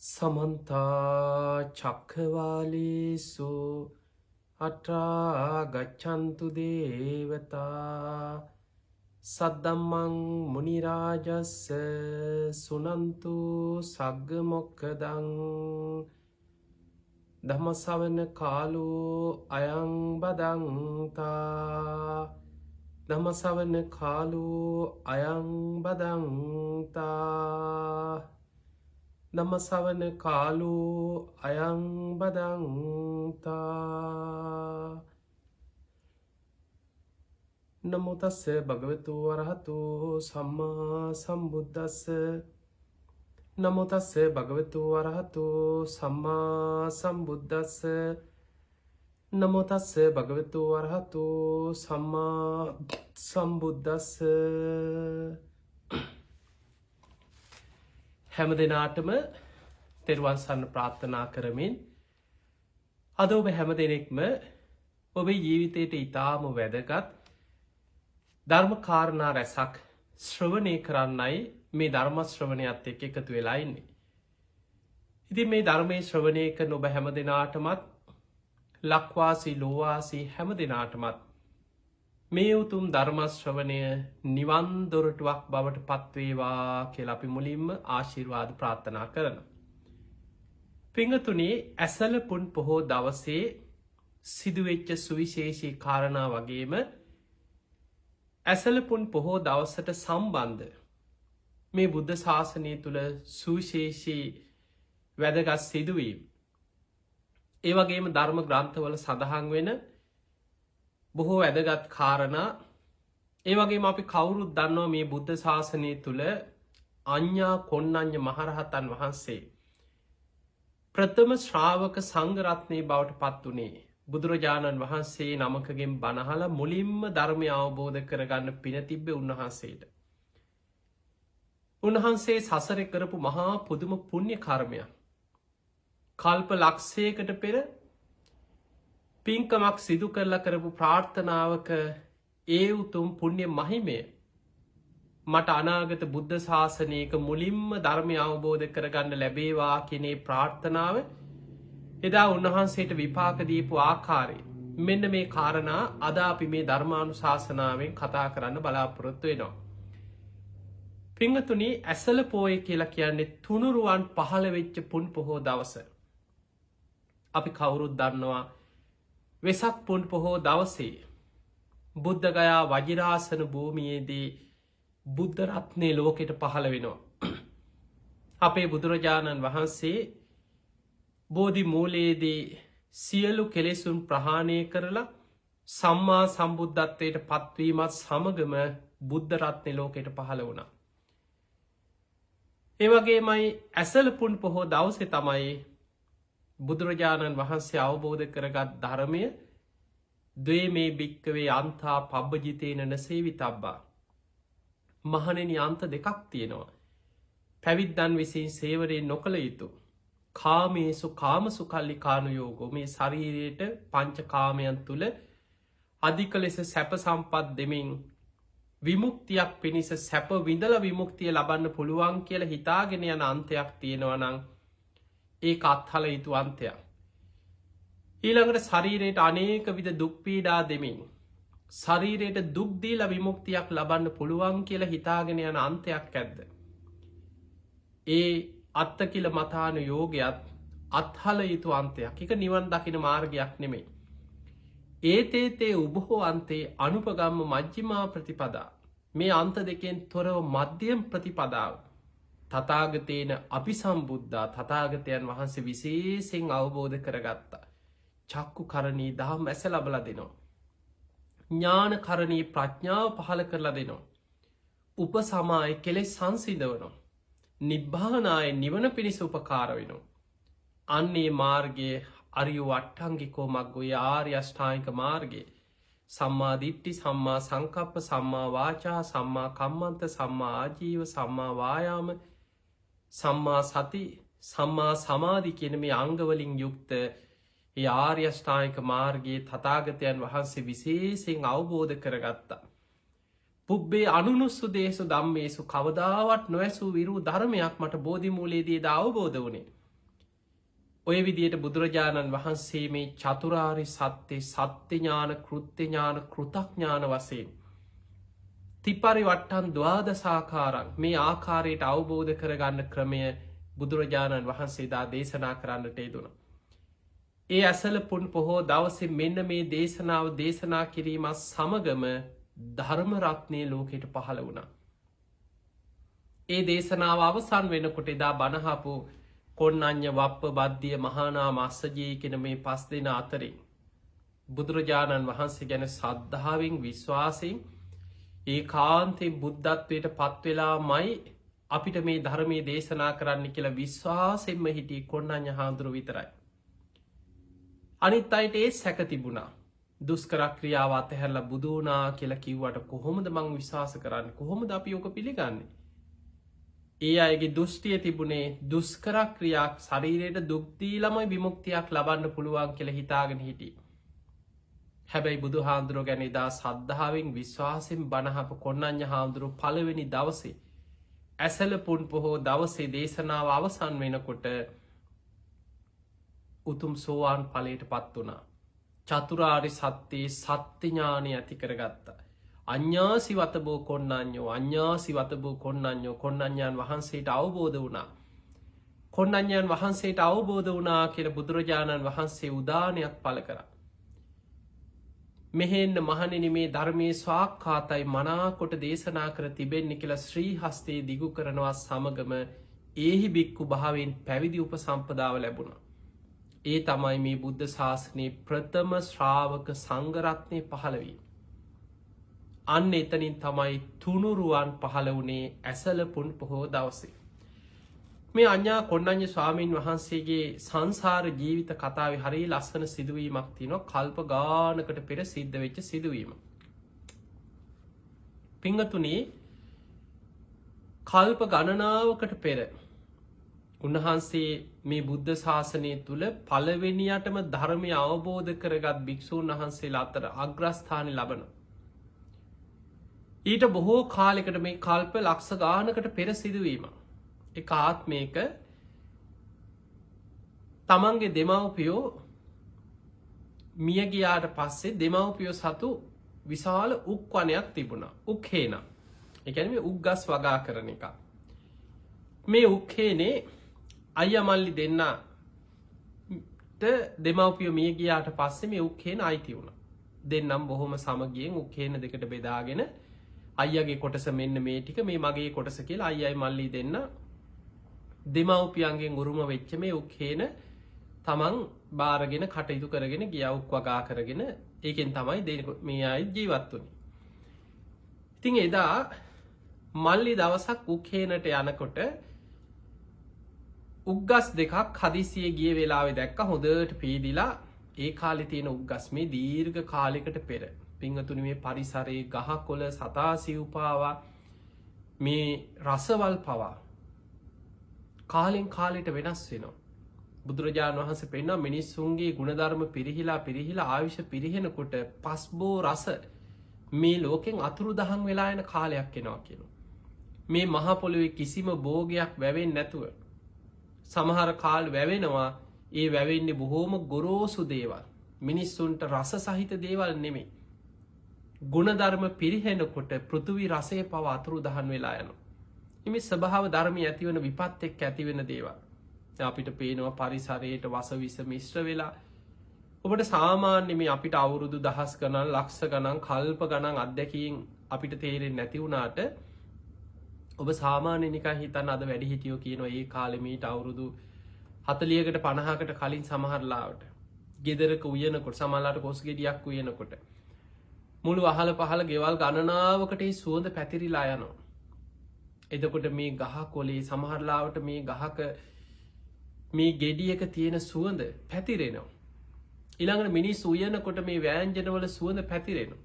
සමන්තා චක්කවාලේසු අට්‍රා ගච්ඡන්තු දේවතා සද්දම්මං මුනිරාජස්ස සුනන්තු සග්ග මොක්ඛදං ධම්මසවන කාලෝ අයං බදන්තා ධම්මසවන කාලෝ අයං බදන්තා නමසවන කාලෝ අයං බදන්තා නමෝ තස්ස භගවතු වරහතු සම්මා සම්බුද්දස්ස නමෝ තස්ස භගවතු වරහතු සම්මා සම්බුද්දස්ස නමෝ තස්ස භගවතු වරහතු සම්මා සම්බුද්දස්ස හැම දෙනාටම තෙරුවන් සරණ ප්‍රාර්ථනා කරමින් අද ඔබ හැම දෙනෙක්ම ඔබේ ජීවිතයට ඉතාම වැදගත් ධර්ම කාරණා රැසක් ශ්‍රවණය කරන්නයි මේ ධර්ම ශ්‍රවණයත් එක්ක එකතු වෙලා ඉන්නේ. ඉතින් මේ ධර්මයේ ශ්‍රවණය කරන ඔබ හැම දෙනාටමත් ලක්වාසී ලෝවාසී හැම දෙනාටමත් මේ උතුම් ධර්ම ශ්‍රවණය නිවන් දොරටුවක් බවට පත්වේවා කියලා අපි මුලින්ම ආශිර්වාද ප්‍රාර්ථනා කරනවා. පිංගතුනි, ඇසළ පුන් පොහෝ දවසේ සිදුවෙච්ච සුවිශේෂී කාරණා වගේම ඇසළ පුන් පොහෝ දවසට සම්බන්ධ මේ බුද්ධ ශාසනය තුළ සුවිශේෂී වැදගත් සිදුවීම්, ඒ වගේම ධර්ම ග්‍රන්ථවල සඳහන් වෙන බොහෝ වැදගත් කාරණා, ඒ වගේම අපි කවුරුත් දන්නවා මේ බුද්ධ ශාසනය තුළ අඤ්ඤා කොණ්ණඤ්ඤ මහරහතන් වහන්සේ ප්‍රථම ශ්‍රාවක සංඝරත්නයේ බවට පත් වුණේ බුදුරජාණන් වහන්සේ නමකගෙන් බණ අහලා මුලින්ම ධර්මය අවබෝධ කරගන්න පින තිබ්බේ උන්වහන්සේට. උන්වහන්සේ සසරේ කරපු මහා පුදුම පුණ්‍ය කර්මයක්. කල්ප ලක්ෂයකට පෙර පින්කමක් සිදු කරලා කරපු ප්‍රාර්ථනාවක ඒ උතුම් පුණ්‍ය මහිමය මට අනාගත බුද්ධ ශාසනයක මුලින්ම ධර්මය අවබෝධ කරගන්න ලැබේවා කියන ප්‍රාර්ථනාව එදා උන්වහන්සේට විපාක දීපු ආකාරය, මෙන්න මේ කාරණා අද අපි මේ ධර්මානුශාසනාවෙන් කතා කරන්න බලාපොරොත්තු වෙනවා. පින්වතුනි, ඇසළ පෝය කියලා කියන්නේ තුනුරුවන් පහළ වෙච්ච පුන් පොහෝ දවස. අපි කවුරුත් දන්නවා වෙසක් පුන් පොහෝ දවසේ බුද්ධගයා වජිරාසන භූමියේදී බුද්ධ රත්නය ලෝකෙට පහළ වෙනවා. අපේ බුදුරජාණන් වහන්සේ බෝධි මූලයේදී සියලු කෙලෙසුන් ප්‍රහාණය කරලා සම්මා සම්බුද්ධත්වයට පත්වීමත් සමගම බුද්ධ රත්නය ලෝකෙට පහළ වුණා. ඒවගේමයි ඇසළ පුන් පොහෝ දවසේ තමයි බුදුරජාණන් වහන්සේ අවබෝධ කරගත් ධර්මය ද්වේමේ භික්කවේ අන්තා පබ්බජිතේන නසේවිතබ්බා. මහණෙනි, අන්ත දෙකක් තියෙනවා. පැවිද්දන් විසින් සේවනය නොකළ යුතු කාමේසු කාමසුකල්ලිකානුයෝගෝ, මේ ශරීරයට පංච කාමයන් තුළ අධික ලෙස සැප සම්පත් දෙමින් විමුක්තියක් පිණිස සැප විඳලා විමුක්තිය ලබන්න පුළුවන් කියලා හිතාගෙන යන අන්තයක් තියෙනවා නම් ඒක අත්හල යුතු අන්තයක්. ඊළඟට ශරීරයට අනේක විද දුක් පීඩා දෙමින් ශරීරයට දුක් දීලා විමුක්තියක් ලබන්න පුළුවන් කියලා හිතාගෙන යන අන්තයක් ඇද්ද? ඒ අත්තකිල මතානු යෝගයත් අත්හල යුතු අන්තයක්. එක නිවන් දකින මාර්ගයක් නෙමෙයි. ඒතේතේ උබහෝ අන්තේ අනුපගම්ම මජ්ජිමා ප්‍රතිපදා. මේ අන්ත දෙකෙන් තොරව මධ්‍යම ප්‍රතිපදාව තථාගතේන අபிසම්බුද්ධා, තථාගතයන් වහන්සේ විශේෂයෙන් අවබෝධ කරගත්තා. චක්කු කරණී දහම් ඇස ලබලා දෙනවා. ඥාන කරණී ප්‍රඥාව පහළ කරලා දෙනවා. උපසමාය කෙලෙස් සංසිඳවනවා. නිබ්බානාය නිවන පිණිස උපකාර වෙනවා. අන්නේ මාර්ගයේ අරියෝ අට්ඨංගිකෝ මග්ගෝ, ආර්ය අෂ්ටාංගික මාර්ගයේ සම්මා දිට්ඨි, සම්මා සංකප්ප, සම්මා වාචා, සම්මා කම්මන්ත, සම්මා ආජීව, සම්මා වායාම, සම්මා සති, සම්මා සමාධි කියන මේ අංගවලින් යුක්ත ඒ ආර්ය අෂ්ටාංගික මාර්ගයේ තථාගතයන් වහන්සේ විශේෂයෙන් අවබෝධ කරගත්තා. පුබ්බේ අනුනුස්සු දේශු ධම්මේසු, කවදාවත් නොඇසූ විරූ ධර්මයක් මට බෝධි මූලයේදී අවබෝධ වුණේ. ඔය විදියට බුදුරජාණන් වහන්සේ මේ චතුරාරි සත්‍යය සත්‍යඥාන කෘත්‍යඥාන කෘතඥාන වසයෙන් තිපරි වට්ටන් දවාදසාකාරක් මේ ආකාරයට අවබෝධ කරගන්න ක්‍රමය බුදුරජාණන් වහන්සේදා දේශනා කරන්නට යෙදුණ. ඒ ඇසල පුන් පොහෝ දවසේ මෙන්න මේ දේශනාව දේශනා කිරීමත් සමගම ධර්මරත්නය ලෝකෙට පහළ වුණා. ඒ දේශනාව අවසන් වෙනකොට එදා බණහපු කොන්නඥ වප්ප බද්ධිය මහානා මස්සජී කෙන මේ පස් දෙන අතරින් බුදුරජාණන් වහන්සේ ගැන සද්ධාවෙන් විශ්වාසයෙන් ඒ කාන්තෙන් බුද්ධත්වයට පත්වෙලා මයි අපිට මේ ධර්මය දේශනා කරන්න කියලා විශ්වාසෙන්ම හිටිය කොන්නඥ හාමුදුරුව විතරයි. අනිත් අයට ඒ සැක තිබුණා දුස්කරක්‍රියාව අතහැරලා බුදුනා කියලා කිව්වට කොහොමද මං විශ්වාස කරන්න කොහොමද අපි ඕක පිළිගන්නේ. ඒ අයගේ දෘෂ්ටිය තිබුණේ දුස්කරක්‍රියාවක් ශරීරයට දුක්දී ළමයි විමුක්තියක් ලබන්න පුළුවන් කියල හිතාගෙන හිටිය. හැබැයි බුදු හාමුදුරුව ගැන එදා සද්ධාවෙන් විශ්වාසෙන් බණහප කොන්නඥ හාමුදුරුව පළවෙනි දවසේ ඇසල පුන් පොහෝ දවසේ දේශනාව අවසන් වෙනකොට උතුම් සෝවාන් ඵලයට පත් වනා. චතුරාරි සත්‍යයේ සත්‍යඥානය ඇති කරගත්තා. අඥ්ඥාසි වතබෝ කොන්නඥෝ අඥ්ඥාසි වතබෝ කොන්නඥෝ කොන්නඥාන් වහන්සේට අවබෝධ වුණා. කොන්නඥාන් වහන්සේට අවබෝධ වනා කියල බුදුරජාණන් වහන්සේ උදානයක් පල කර. මෙහෙන්න මහනෙන මේ ධර්මය ස්වාක්කාතයි මනාකොට දේශනා කර තිබෙන්නේ කියලා ශ්‍රී හස්තේ දිගු කරනවා සමගම ඒහි බික්කු භාවෙන් පැවිදි උප සම්පදාව ලැබුණ. ඒ තමයි මේ බුද්ධ ශාසනයේ ප්‍රථම ශ්‍රාවක සංගරත්නය පහළවී. අන්න එතනින් තමයි තුනුරුවන් පහළ වනේ ඇසලපුන් පොහෝ දවසේ. මේ අඥා කොන්නඥ ස්වාමීන් වහන්සේගේ සංසාර ජීවිත කතාව හරි ලස්සන සිදුවීමක් තියන කල්ප ගානකට පෙර සිද්ධ වෙච්ච සිදුවීම. පිංහතුනේ කල්ප ගණනාවකට පෙර උන්වහන්සේ මේ බුද්ධ ශාසනය තුළ පළවෙනියටම ධර්මය අවබෝධ කරගත් භික්‍ෂූන් වහන්සේලා අතර අග්‍රස්ථානය ලබන. ඊට බොහෝ කාලෙකට මේ කල්ප ලක්ෂ ගානකට පෙර සිදුවීම. එක ආත්මයක තමන්ගේ දෙමව්පියෝ මියගියාට පස්සේ දෙමව්පියෝ සතු විශාල උක්වනයක් තිබුණා. උක්හේන එකැන මේ උග්ගස් වගා කරන එක. මේ උක්හේනේ අයියමල්ලි දෙන්න දෙමව්පියෝ මිය ගියාට පස්සේ මේ උක්හේන අයිති වුණ. දෙන්නම් බොහොම සමගියෙන් උක්හේන දෙකට බෙදාගෙන අයියගේ කොටස මෙන්න මේ ටික මේ මගේ කොටස කියලා අයියයි මල්ලි දෙන්න දෙමව්පියන්ගෙන් උරුම වෙච්ච මේ උක්හේන තමන් බාරගෙන කටයුතු කරගෙන ගියවුක් වගා කරගෙන ඒකෙන් තමයි මේ අයි ජීවත් වනි. ඉතින් එදා මල්ලි දවසක් උක්හේනට යනකොට උග්ගස් දෙකක් හදිසිය ගිය වෙලාවෙ දැක්ක හොඳට පීදිලා ඒ කාලෙ තියෙන උග්ගස්මේ දීර්ඝ කාලෙකට පෙර පිංහතුනි මේ පරිසරයේ ගහ කොළ සතා සිව්පාවා මේ රසවල් පවා කාලෙන් කාලෙට වෙනස් වෙනවා. බුදුරජාණන් වහන්සේ පෙන්නා මිනිස්සුන්ගේ ගුණධර්ම පිරිහිලා ආයුෂ පිරිහෙනකොට පස්බෝ රස මේ ලෝකෙන් අතුරු දහන් වෙලා එන කාලයක් එනවා කියන. මේ මහපොළොවේ කිසිම බෝගයක් වැවෙන් නැතුව. සමහර කාල් වැවෙනවා ඒ වැවෙන්නේ බොහෝම ගොරෝසු දේවල් මිනිස්සුන්ට රස සහිත දේවල් නෙමේ. ගුණධර්ම පිරිහෙනකොට පෘතුවි රසය පව අතුරු දහන් වෙලා යන. එමි ස්වභාව ධර්මය ඇතිවන විපත් එක් ඇතිවෙන දේවල්. අපිට පේනවා පරිසරයට වසවිස මිශ්‍ර වෙලා ඔබට සාමාන්‍ය මේ අපිට අවුරුදු දහස් ගණන් ලක්ෂ ගණන් කල්ප ගණන් අත්දැකීම් අපිට තේරෙන් නැතිවුණාට ඔබ සාමාන්‍යනිකා හිතන් අද වැඩි හිටියෝ කියනවා ඒ කාලෙමීට අවුරුදු 40කට 50කට කලින් සමහරලාවට ගෙදරක උයනකොට සමහරලාට කොස් ගෙඩියක් උයනකොට මුළු අහල පහල ගෙවල් ගණනාවකට සුවඳ පැතිරිලා යනවා. එතකොට මේ ගහ කොලේ සමහරලාවට මේ ගහක මේ ගෙඩියක තියෙන සුවඳ පැතිරෙනවා. ඊළඟට මිනිස් උයනකොට මේ වෑංජනවල සුවඳ පැතිරෙනවා.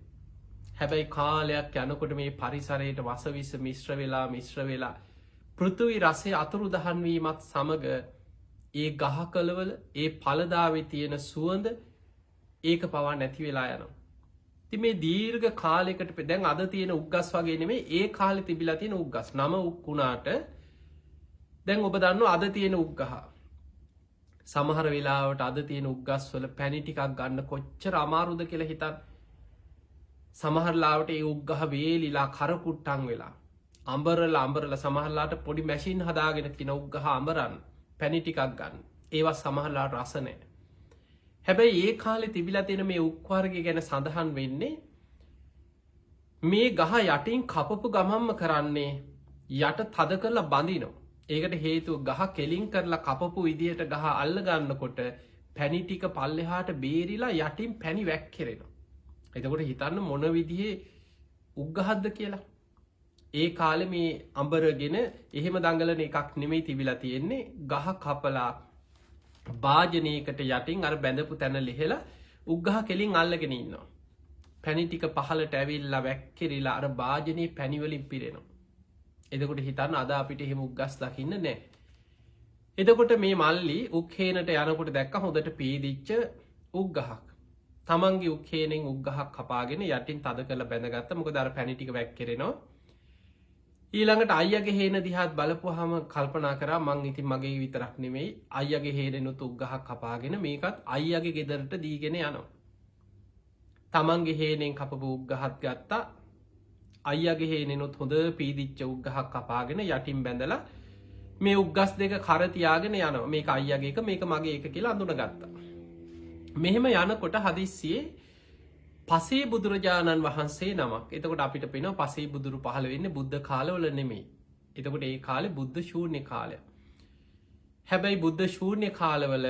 හැබැයි කාලයක් යනකොට මේ පරිසරයට වසවිස මිශ්‍ර වෙලා පෘථිවි රසය අතුරු දහන් වීමත් සමග ඒ ගහකලවල ඒ ඵලදාවේ තියෙන සුවඳ ඒක පවා නැති වෙලා යනවා. ඉතින් මේ දීර්ඝ කාලයකට දැන් අද තියෙන උග්ගස් වගේ නෙමෙයි ඒ කාලේ තිබිලා තියෙන උග්ගස්. නම උක්ුණාට දැන් ඔබ දන්නවා අද තියෙන උග්ගහ. සමහර වෙලාවට අද තියෙන උග්ගස් වල පැණි ටිකක් ගන්න කොච්චර අමාරුද කියලා හිතන්න. සමහරලාවට ඒ උග්ගහ වේලිලා කරකුට්ටන් වෙලා අඹරලා සමහරලාට පොඩි මැෂින් හදාගෙන තින උග්ගහ අඹරන්න පැණි ටිකක් ගන්න. ඒවත් සමහරලාට රස නැහැ. හැබැයි ඒ කාලේ තිබිලා තියෙන මේ උක් වර්ගය ගැන සඳහන් වෙන්නේ මේ ගහ යටින් කපපු ගමම්ම කරන්නේ යට තද කරලා බඳිනවා. ඒකට හේතුව ගහ කෙලින් කරලා කපපු විදියට ගහ අල්ල ගන්නකොට පැණි ටික පල්ලෙහාට බේරිලා යටින් පැණි වැක්කිරෙනවා. එතකොට හිතන්න මොන විදිහේ උග්ගහක්ද කියලා. ඒ කාලේ මේ අඹරගෙන එහෙම දඟලන එකක් නෙමෙයි තිබිලා තියෙන්නේ. ගහ කපලා භාජනයකට යටින් අර බැඳපු තැන ලිහලා උග්ගහ කෙලින් අල්ලගෙන ඉන්නවා. පැණි ටික පහලට ඇවිල්ලා වැක්කිරිලා අර භාජනයේ පැණි වලින් පිරෙනවා. එතකොට හිතන්න අද අපිට එහෙම උග්ගස් දකින්න නැහැ. එතකොට මේ මල්ලි උක්හේනට යනකොට දැක්ක හොඳට පීදිච්ච උග්ගහක්. තමන්ගේ උක්හේනෙන් උග්ගහක් කපාගෙන යටින් තද කරලා බැඳගත්ත. මොකද අර පැණි ටික වැක්කිරෙනවා. ඊළඟට අයියගේ හේන දිහාත් බලපුවාම කල්පනා කරා මං ඉතින් මගේ විතරක් නෙමෙයි අයියගේ හේනෙනුත් උග්ගහක් කපාගෙන මේකත් අයියගේ ගෙදරට දීගෙන යනවා. තමන්ගේ හේනෙන් කපපු උග්ගහක් ගත්තා. අයියගේ හේනෙනුත් හොඳ පීදිච්ච උග්ගහක් කපාගෙන යටින් බැඳලා මේ උග්ගස් දෙක කර තියාගෙන යනවා. මේක අයියගේ එක මේක මගේ එක කියලා අඳුනගත්තා. මෙහෙම යනකොට හදිස්සියේ පසේ බුදුරජාණන් වහන්සේ නමක්. එතකොට අපිට පේනවා පසේ බුදුරු පහළ වෙන්නේ බුද්ධ කාලවල නෙමෙයි. එතකොට ඒ කාලේ බුද්ධ ශූන්‍ය කාලය. හැබැයි බුද්ධ ශූන්‍ය කාලවල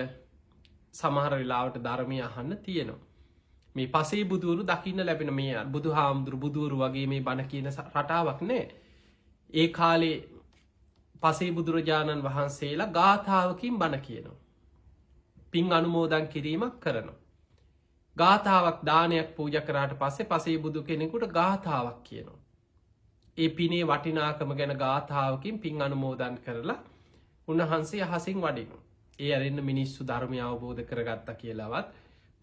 සමහර වෙලාවට ධර්මය අහන්න තියෙනවා. මේ පසේ බුදුරු දකින්න ලැබෙන මේ බුදුහාමුදුරු බුදුරු වගේ මේ බණ කියන රටාවක් නෑ. ඒ කාලේ පසේ බුදුරජාණන් වහන්සේලා ගාථාවකින් බණ කියනවා. පින් අනුමෝදන් කිරීමක් කරනවා. ගාථාවක් දානයක් පූජ කරාට පස්සේ පසේ බුදු කෙනෙකුට ගාථාවක් කියනවා. ඒ පිනේ වටිනාකම ගැන ගාථාවකින් පින් අනුමෝදන් කරලා උන්වහන්සේ අහසින් වඩිනවා. ඒ අරන්න මිනිස්සු ධර්මය අවබෝධ කරගත්ත කියලාවත්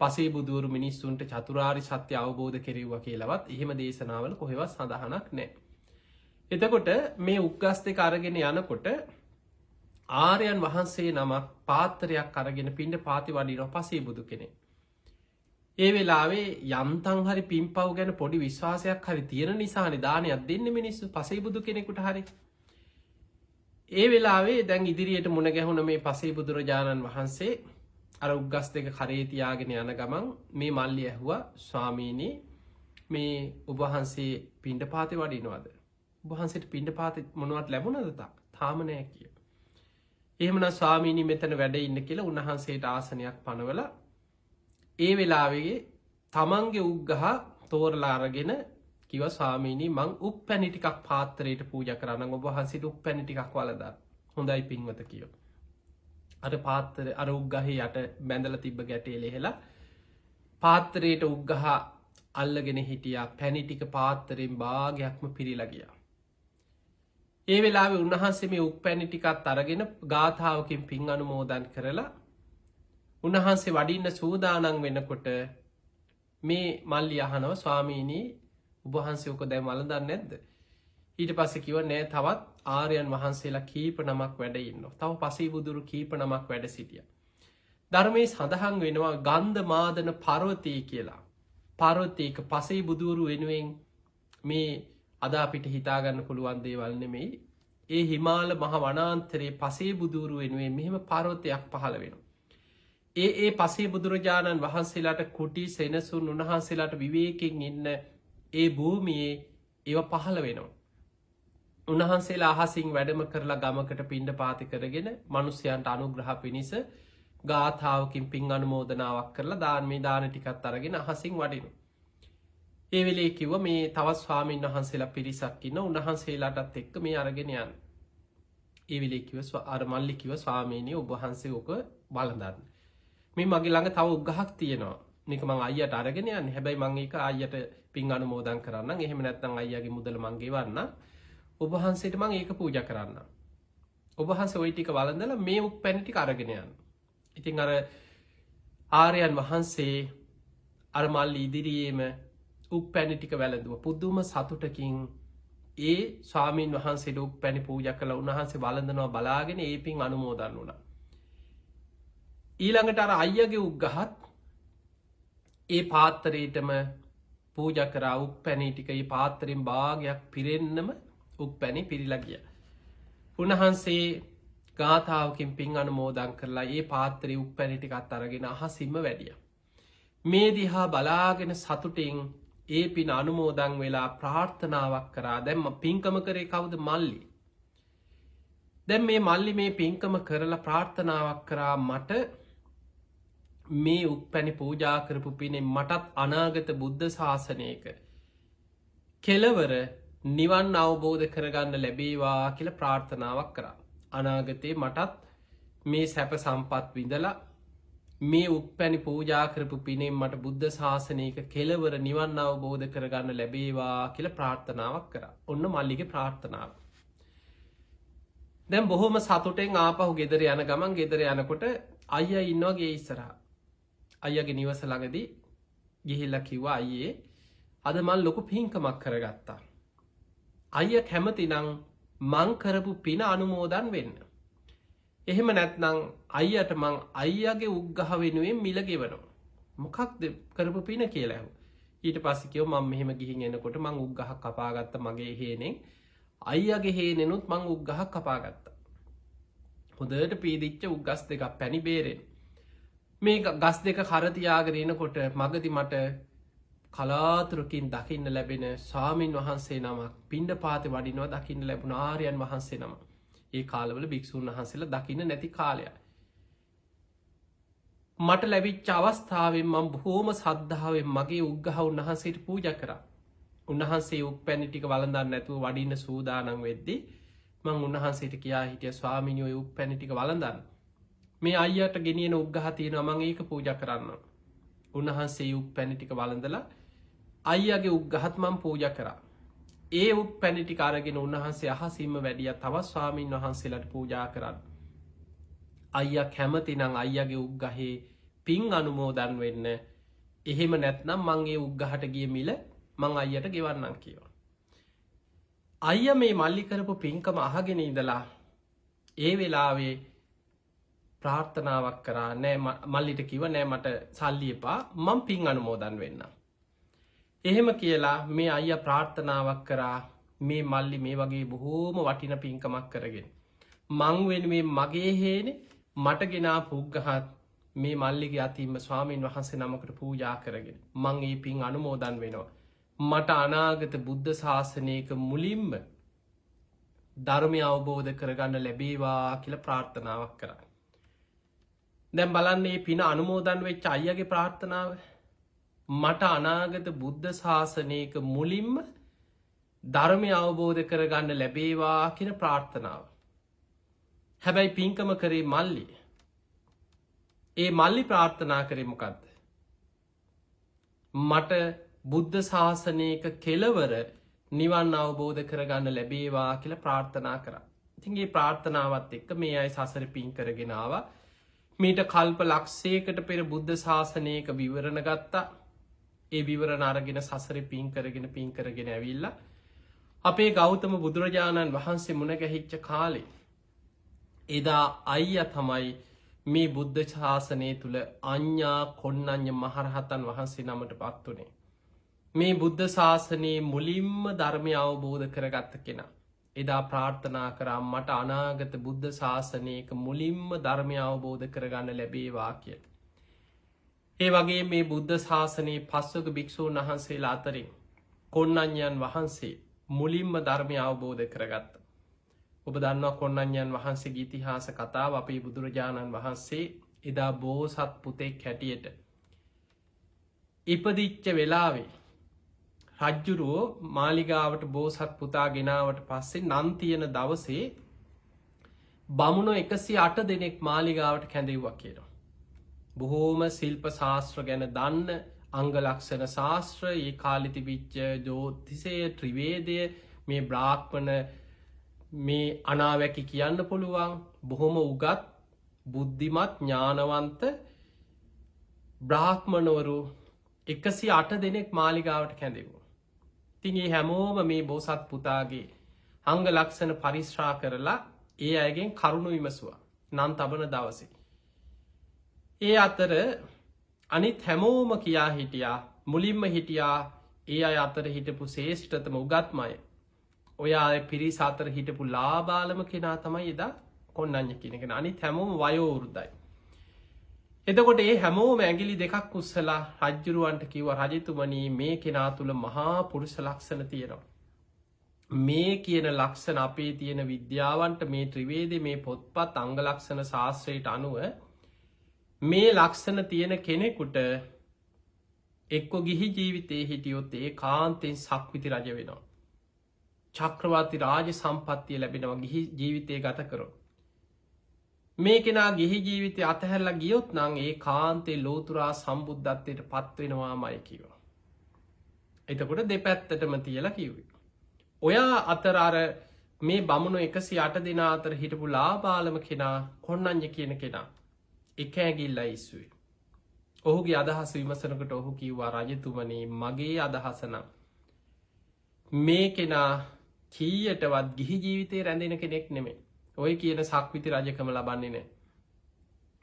පසේ බුදුවරු මිනිස්සුන්ට චතුරාරි සත්‍ය අවබෝධ කෙරෙව්ව කියලවත් එහෙම දේශනාවල කොහෙවත් සඳහනක් නෑ. එතකොට මේ උග්ගස් දෙක අරගෙන යනකොට ආර්යයන් වහන්සේ නමක් පාත්තරයක් අරගෙන පින්ඩ පාති වඩිනව පසේ බුදු කෙනෙක්. ඒ වෙලාවේ යන්තන් හරි පින්පව් ගැන පොඩි විශ්වාසයක් හරි තියෙන නිසා දානයක් දෙන්න මිනිස්සු පසේ බුදු කෙනෙකුට හරි. ඒ වෙලාවේ දැන් ඉදිරියට මුණ ගැහුණ මේ පසේ බුදුරජාණන් වහන්සේ අර උග්ගස් දෙක කරේ තියාගෙන යන ගමන් මේ මල්ලි ඇහුවා ස්වාමීනී මේ ඔබවහන්සේ පිණ්ඩපාතේ වඩිනවද? ඔබවහන්සේට පිණ්ඩපාතේ මොනවත් ලැබුණද තාම නෑ කිය. එහෙමනම් ස්වාමීනී මෙතන වැඩ ඉන්න කියලා උන්වහන්සේට ආසනයක් පනවලා ඒ වෙලාවේ තමන්ගේ උග්ගහ තෝරලා අරගෙන කිව්වා ස්වාමීනී මං උක් පැණි ටිකක් පාත්‍රයට පූජා කරනම් ඔබ වහන්සේට උක් පැණි ටිකක් වළඳා. හොඳයි පින්වත කියෝ. අර පාත්‍රය අර උග්ගහේ යට බැඳලා තිබ්බ ගැටේ ලෙහෙලා පාත්‍රයට උග්ගහ අල්ලගෙන හිටියා. පැණි ටික පාත්‍රයෙන් භාගයක්ම පිරීලා ගියා. ඒ වෙලාවේ උන්වහන්සේ මේ උක් පැණි ටිකත් අරගෙන ගාථාවකින් පින් අනුමෝදන් කරලා උන්වහන්සේ වඩින්න සූදානම් වෙනකොට මේ මල්ලි අහනවා ස්වාමීනී ඔබවහන්සේ ඔක දැන් වළඳන්නේ නැද්ද? ඊට පස්සේ කිව්වා නෑ තවත් ආර්යයන් වහන්සේලා කීප නමක් වැඩ ඉන්නවා. තව පසේ බුදුරු කීප නමක් වැඩ සිටියා. ධර්මයේ සඳහන් වෙනවා ගන්ධ මාදන පර්වතී කියලා. පර්වතයක පසේ බුදුරු වෙනුවෙන් මේ අද අපිට හිතා ගන්න පුළුවන් දේවල් නෙමෙයි. ඒ හිමාල මහ වනාන්තරයේ පසේ බුදුරු වෙනුවෙන් මෙහෙම පර්වතයක් පහළ වෙනවා. ඒ පසේ බුදුරජාණන් වහන්සේලාට කුටි සෙනසුන් උන්වහන්සේලාට විවේකයෙන් ඉන්න ඒ භූමියේ ඒව පහළ වෙනවා. උන්වහන්සේලා අහසින් වැඩම කරලා ගමකට පිණ්ඩ පාති කරගෙන මනුස්සයන්ට අනුග්‍රහ පිණිස ගාථාවකින් පින් අනුමෝදනාවක් කරලා දානමේ දාන ටිකත් අරගෙන අහසින් වඩිනවා. ඒ වෙලේ කිව්ව මේ තවත් ස්වාමීන් වහන්සේලා පිරිසක් ඉන්න උන්වහන්සේලාටත් එක්ක මේ අරගෙන යන්න. ඒ වෙලේ කිව්ව අර මල්ලි කිව්ව ස්වාමීනි ඔබ වහන්සේ ඔක වළඳන්න. මේ මගේ ළඟ තව උග්ගහක් තියෙනවා. මේක මං අයියට අරගෙන යන්නේ. හැබැයි මං ඒක අයියට පින් අනුමෝදන් කරන්නම්. එහෙම නැත්නම් අයියාගේ මුදල මං ගෙවන්නම්. ඔබ වහන්සේට මං ඒක පූජා කරන්නම්. ඔබ වහන්සේ ওই ටික වළඳලා මේ උක් පැණි ටික අරගෙන යන්න. ඉතින් අර ආර්යයන් වහන්සේ අර මල්ලි ඉදිරියේම උක් පැණි ටික වැළඳුවා. පුදුම සතුටකින් ඒ ස්වාමීන් වහන්සේට උක් පැණි පූජා කළා. උන්වහන්සේ වළඳනවා බලාගෙන ඒ පින් අනුමෝදන් වුණා. ඊළඟට අර අයියගේ උග්ගහත් ඒ පාත්තරයටම පූජ කරා උක් පැණි ටික ඒ පාත්තරෙන් භාගයක් පිරෙන්නම උක් පැණි පිරිලා ගියා. උන්වහන්සේ ගාථාවකින් පින් අනුමෝදන් කරලා ඒ පාත්‍රයේ උක් පැණි ටිකත් අරගෙන අහසින්ම වැඩියා. මේ දිහා බලාගෙන සතුටින් ඒ පින් අනුමෝදන් වෙලා ප්‍රාර්ථනාවක් කරා. දැන් පින්කම කරේ කවුද? මල්ලි. දැන් මේ මල්ලි මේ පින්කම කරලා ප්‍රාර්ථනාවක් කරා මට මේ උක් පැණි පූජා කරපු පිනේ මටත් අනාගත බුද්ධ ශාසනයක කෙලවර නිවන් අවබෝධ කරගන්න ලැබේවා කියලා ප්‍රාර්ථනාවක් කරා. අනාගතේ මටත් මේ සැප සම්පත් විඳලා මේ උක් පැණි පූජා කරපු පිනෙන් මට බුද්ධ ශාසනයක කෙලවර නිවන් අවබෝධ කරගන්න ලැබේවා කියලා ප්‍රාර්ථනාවක් කරා. ඔන්න මල්ලිගේ ප්‍රාර්ථනාව. දැන් බොහොම සතුටෙන් ආපහු ගෙදර යන ගමන් ගෙදර යනකොට අයියා ඉන්නවා ගේ ඉස්සරහා. අයියාගේ නිවස ළඟදී ගිහිල්ලා කිව්වා අයියේ අද මං ලොකු පින්කමක් කරගත්තා. අයියා කැමති නම් මං කරපු පින අනුමෝදන් වෙන්න. එහෙම නැත්නම් අයියට මං අයියාගේ උග්ගහ වෙනුවෙන් මිල ගෙවනවා. මොකක්ද කරපු පින කියලා ඇහුවා. ඊට පස්සේ කිව්වා මම මෙහෙම ගිහින් එනකොට මං උග්ගහක් කපාගත්ත මගේ හේනෙන්. අයියාගේ හේනෙනුත් මං උග්ගහක් කපාගත්තා. හොඳට පීදිච්ච උග්ගස් දෙකක් පැණි බේරෙන්න. මේ ගස් දෙක කර තියාගෙන එනකොට මගදී මට කලාතුරකින් දකින්න ලැබෙන ස්වාමින් වහන්සේ නමක් පිණ්ඩපාතේ වඩිනවා දකින්න ලැබුණ ආර්යයන් වහන්සේ නම. ඒ කාලවල භික්ෂුන් වහන්සේලා දකින්න නැති කාලයක්. මට ලැබිච්ච අවස්ථාවෙන් මම බොහොම සද්ධාවෙන් මගේ උග්ගහ උන්වහන්සේට පූජා කරා. උන්වහන්සේ උක් පැණි ටික වළඳන්න නැතුව වඩින්න සූදානම් වෙද්දී මම උන්වහන්සේට කියා හිටියා ස්වාමීනි ඔය උක් පැණි ටික වළඳන්න. මේ අයියට ගෙනියන උග්ගහ තියෙනවා මම ඒක පූජා කරන්න. උන්වහන්සේ උක් පැණි ටික වළඳලා අයියාගේ උග්ගහත් මම පූජා කරා. ඒ උක් පැණි ටික අරගෙන උන්වහන්සේ අහසින්ම වැඩියා තවත් ස්වාමීන් වහන්සේලාට පූජා කරන්න. අයියා කැමති නම් අයියාගේ උග්ගහේ පින් අනුමෝදන් වෙන්න. එහෙම නැත්නම් මං ඒ උග්ගහට ගිය මිල මං අයියට ගෙවන්නම් කියලා. අයියා මේ මල්ලි කරපු පින්කම අහගෙන ඉඳලා ඒ වෙලාවේ ප්‍රාර්ථනාවක් කරා. නෑ මල්ලිට කිව්ව නෑ මට සල්ලි එපා මං පින් අනුමෝදන් වෙන්න. එහෙම කියලා මේ අයියා ප්‍රාර්ථනාවක් කරා මේ මල්ලි මේ වගේ බොහෝම වටින පින්කමක් කරගෙන. මං වෙනුවෙන් මගේ හේනේ මට ගෙනා පුග්ගහත් මේ මල්ලිගේ අතින්ම ස්වාමීන් වහන්සේ නමකට පූජා කරගෙන. මං ඒ පින් අනුමෝදන් වෙනවා. මට අනාගත බුද්ධ ශාසනයක මුලින්ම ධර්මය අවබෝධ කරගන්න ලැබේවා කියලා ප්‍රාර්ථනාවක් කරා. දැන් බලන්නේ පින අනුමෝදන් වෙච්ච අයියාගේ ප්‍රාර්ථනාව. මට අනාගත බුද්ධ ශාසනයක මුලින්ම ධර්මය අවබෝධ කරගන්න ලැබේවා කියන ප්‍රාර්ථනාව. හැබැයි පින්කම කරේ මල්ලි. ඒ මල්ලි ප්‍රාර්ථනා කරේ මොකක්ද? මට බුද්ධ ශාසනයක කෙලවර නිවන් අවබෝධ කරගන්න ලැබේවා කියලා ප්‍රාර්ථනා කරා. ඉතින් මේ ප්‍රාර්ථනාවත් එක්ක මේ අය සසර පින් කරගෙන ආවා. මීට කල්ප ලක්ෂයකට පෙර බුද්ධ ශාසනයක විවරණ ගත්තා. ඒ විවරණ අරගෙන සසරේ පින් කරගෙන ඇවිල්ලා අපේ ගෞතම බුදුරජාණන් වහන්සේ මුණ ගැහිච්ච කාලේ එදා අයියා තමයි මේ බුද්ධ ශාසනය තුල අඤ්ඤා කොණ්ණඤ්ඤ මහරහතන් වහන්සේ නමට පත් වුණේ. මේ බුද්ධ ශාසනයේ මුලින්ම ධර්මය අවබෝධ කරගත්ත කෙනා. එදා ප්‍රාර්ථනා කරා මට අනාගත බුද්ධ ශාසනයක මුලින්ම ධර්මය අවබෝධ කරගන්න ලැබේවා කියලා. ඒ වගේ මේ බුද්ධ ශාසනයේ පස්වක භික්ෂූන් වහන්සේලා අතරින් කොණ්ණඤ්ඤයන් වහන්සේ මුලින්ම ධර්මය අවබෝධ කරගත්තා. ඔබ දන්නවා කොණ්ණඤ්ඤයන් වහන්සේගේ ඉතිහාස කතාව. අපේ බුදුරජාණන් වහන්සේ එදා බෝසත් පුතෙක් හැටියට ඉපදිච්ච වෙලාවේ රජ්ජුරුවෝ මාලිගාවට බෝසත් පුතා ගෙනාවට පස්සේ නන් තියෙන දවසේ බමුණෝ 108 දෙනෙක් මාලිගාවට කැඳෙව්වා කියනවා. බොහෝම ශිල්ප ශාස්ත්‍ර ගැන දන්න අංග ලක්ෂණ ශාස්ත්‍ර, ඒ කාලේ තිබිච්ච ජ්‍යොතිෂය, ත්‍රිවේදය, මේ බ්‍රාහ්මණ මේ අනාවැකි කියන්න පුළුවන් බොහොම උගත් බුද්ධිමත් ඥානවන්ත බ්‍රාහ්මණවරු 108 දෙනෙක් මාලිගාවට කැඳෙව්වා. ඉතින් මේ හැමෝම මේ බෝසත් පුතාගේ අංග ලක්ෂණ පරිශ්‍රා කරලා ඒ අයගෙන් කරුණු විමසුවා නම් තබන දවසේ. ඒ අතර අනිත් හැමෝම කියා හිටියා මුලින්ම හිටියා ඒ අය අතර හිටපු ශේෂ්ඨතම උගත්මය ඔය අය පිරිස අතර හිටපු ලාබාලම කෙනා තමයි එදා කොන්නඤ්ඤ කියනකෙන අනිත් හැමෝම වයෝවෘද්ධයි. එතකොට ඒ හැමෝම ඇගිලි දෙකක් උස්සලා රජ්ජුරුවන්ට කිව්ව රජතුමනී මේ කෙනා තුළ මහා පුරුෂ ලක්ෂණ තියෙනවා. මේ කියන ලක්ෂණ අපේ තියෙන විද්‍යාවන්ට මේ ත්‍රිවේද මේ පොත්පත් අංගලක්ෂණ ශාස්ත්‍රයට අනුව මේ ලක්ෂණ තියෙන කෙනෙකුට එක්කො ගිහි ජීවිතයේ හිටියොත් ඒ කාන්තෙන් සක්විති රජ වෙනවා. චක්‍රවර්ති රාජ සම්පත්තිය ලැබෙනවා ගිහි ජීවිතය ගත කරොත්. මේ කෙනා ගිහි ජීවිතය අතහැරලා ගියොත් නං ඒ කාන්තේ ලෝතුරා සම්බුද්ධත්වයට පත්වෙනවා මයි කිව. එතකොට දෙපැත්තටම තියලා කිව්වේ. ඔයා අතරාර මේ බමුණු 108 දෙනා අතර හිටපු ලාබාලම කෙනා කොන්නඤ්ඤ කියන කෙනා එක ඇගිල්ලා ඉස්සුවේ. ඔහුගේ අදහස විමසනකට ඔහු කිව්වා රජතුමනි මගේ අදහස නම් මේ කෙනා කීයටවත් ගිහි ජීවිතේ රැඳෙන කෙනෙක් නෙමෙයි. ඔය කියන සක්විති රජකම ලබන්නේ නෑ.